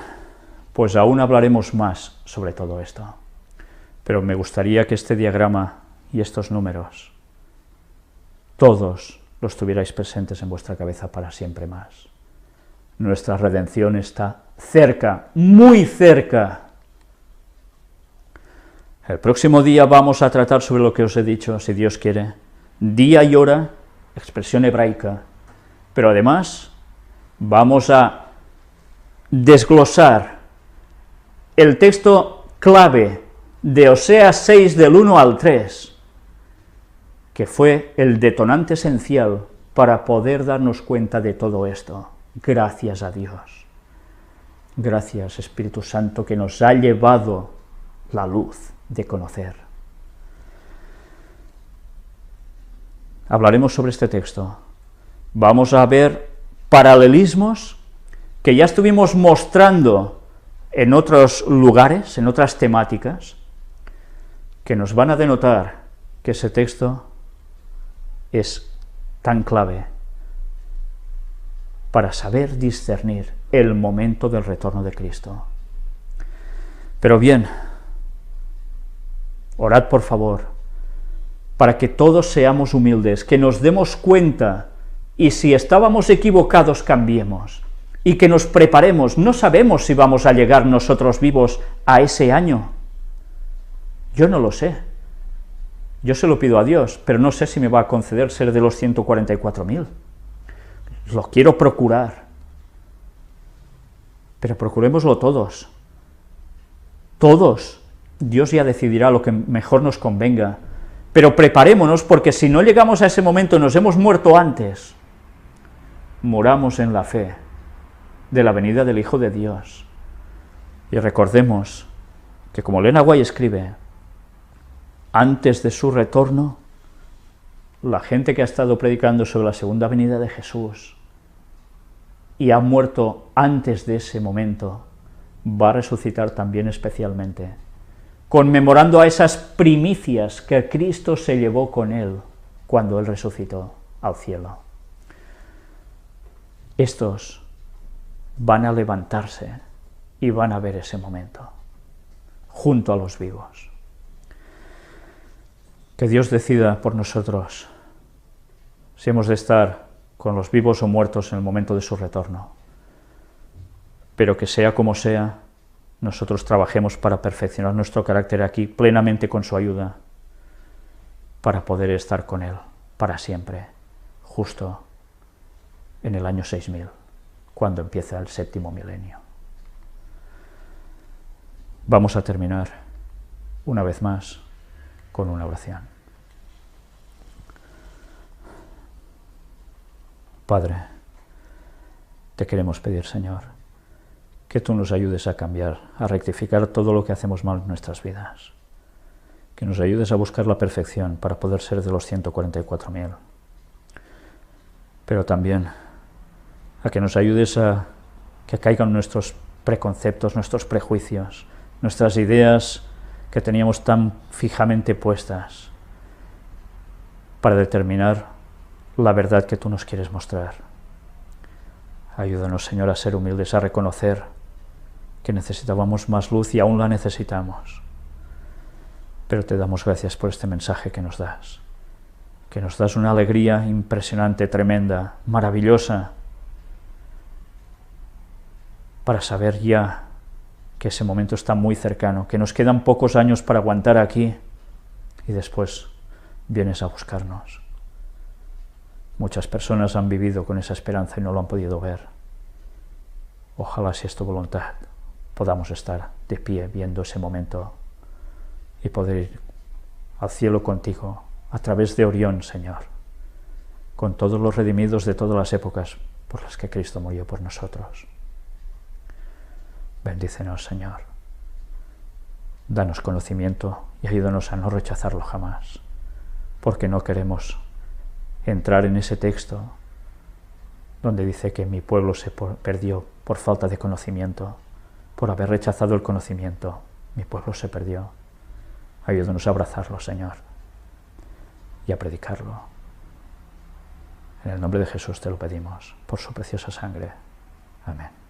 pues aún hablaremos más sobre todo esto, pero me gustaría que este diagrama y estos números, todos los tuvierais presentes en vuestra cabeza para siempre más. Nuestra redención está cerca, muy cerca. El próximo día vamos a tratar sobre lo que os he dicho, si Dios quiere, día y hora, expresión hebraica, pero además vamos a desglosar el texto clave de Oseas 6 del 1 al 3, que fue el detonante esencial para poder darnos cuenta de todo esto. Gracias a Dios. Gracias, Espíritu Santo, que nos ha llevado la luz de conocer. Hablaremos sobre este texto. Vamos a ver paralelismos que ya estuvimos mostrando en otros lugares, en otras temáticas, que nos van a denotar que ese texto es tan clave para saber discernir el momento del retorno de Cristo. Pero bien, orad por favor, para que todos seamos humildes, que nos demos cuenta, y si estábamos equivocados, cambiemos, y que nos preparemos. No sabemos si vamos a llegar nosotros vivos a ese año. Yo no lo sé. Yo se lo pido a Dios, pero no sé si me va a conceder ser de los 144.000. Lo quiero procurar. Pero procurémoslo todos. Todos. Dios ya decidirá lo que mejor nos convenga. Pero preparémonos, porque si no llegamos a ese momento, nos hemos muerto antes, moramos en la fe de la venida del Hijo de Dios. Y recordemos que, como Lena White escribe, antes de su retorno, la gente que ha estado predicando sobre la segunda venida de Jesús y ha muerto antes de ese momento, va a resucitar también especialmente, conmemorando a esas primicias que Cristo se llevó con él cuando él resucitó al cielo. Estos van a levantarse y van a ver ese momento, junto a los vivos. Que Dios decida por nosotros si hemos de estar con los vivos o muertos en el momento de su retorno, pero que sea como sea, nosotros trabajemos para perfeccionar nuestro carácter aquí plenamente con su ayuda, para poder estar con él para siempre, justo en el año 6000, cuando empieza el 7º milenio. Vamos a terminar, una vez más, con una oración. Padre, te queremos pedir, Señor, que tú nos ayudes a cambiar, a rectificar todo lo que hacemos mal en nuestras vidas, que nos ayudes a buscar la perfección para poder ser de los 144.000, pero también a que nos ayudes a que caigan nuestros preconceptos, nuestros prejuicios, nuestras ideas que teníamos tan fijamente puestas para determinar la verdad que tú nos quieres mostrar. Ayúdanos, Señor, a ser humildes, a reconocer que necesitábamos más luz y aún la necesitamos. Pero te damos gracias por este mensaje que nos das una alegría impresionante, tremenda, maravillosa, para saber ya que ese momento está muy cercano, que nos quedan pocos años para aguantar aquí y después vienes a buscarnos. Muchas personas han vivido con esa esperanza y no lo han podido ver. Ojalá, si es tu voluntad, podamos estar de pie viendo ese momento y poder ir al cielo contigo a través de Orión, Señor, con todos los redimidos de todas las épocas por las que Cristo murió por nosotros. Bendícenos, Señor. Danos conocimiento y ayúdanos a no rechazarlo jamás, porque no queremos entrar en ese texto donde dice que mi pueblo se perdió por falta de conocimiento, por haber rechazado el conocimiento. Mi pueblo se perdió. Ayúdanos a abrazarlo, Señor, y a predicarlo. En el nombre de Jesús te lo pedimos, por su preciosa sangre. Amén.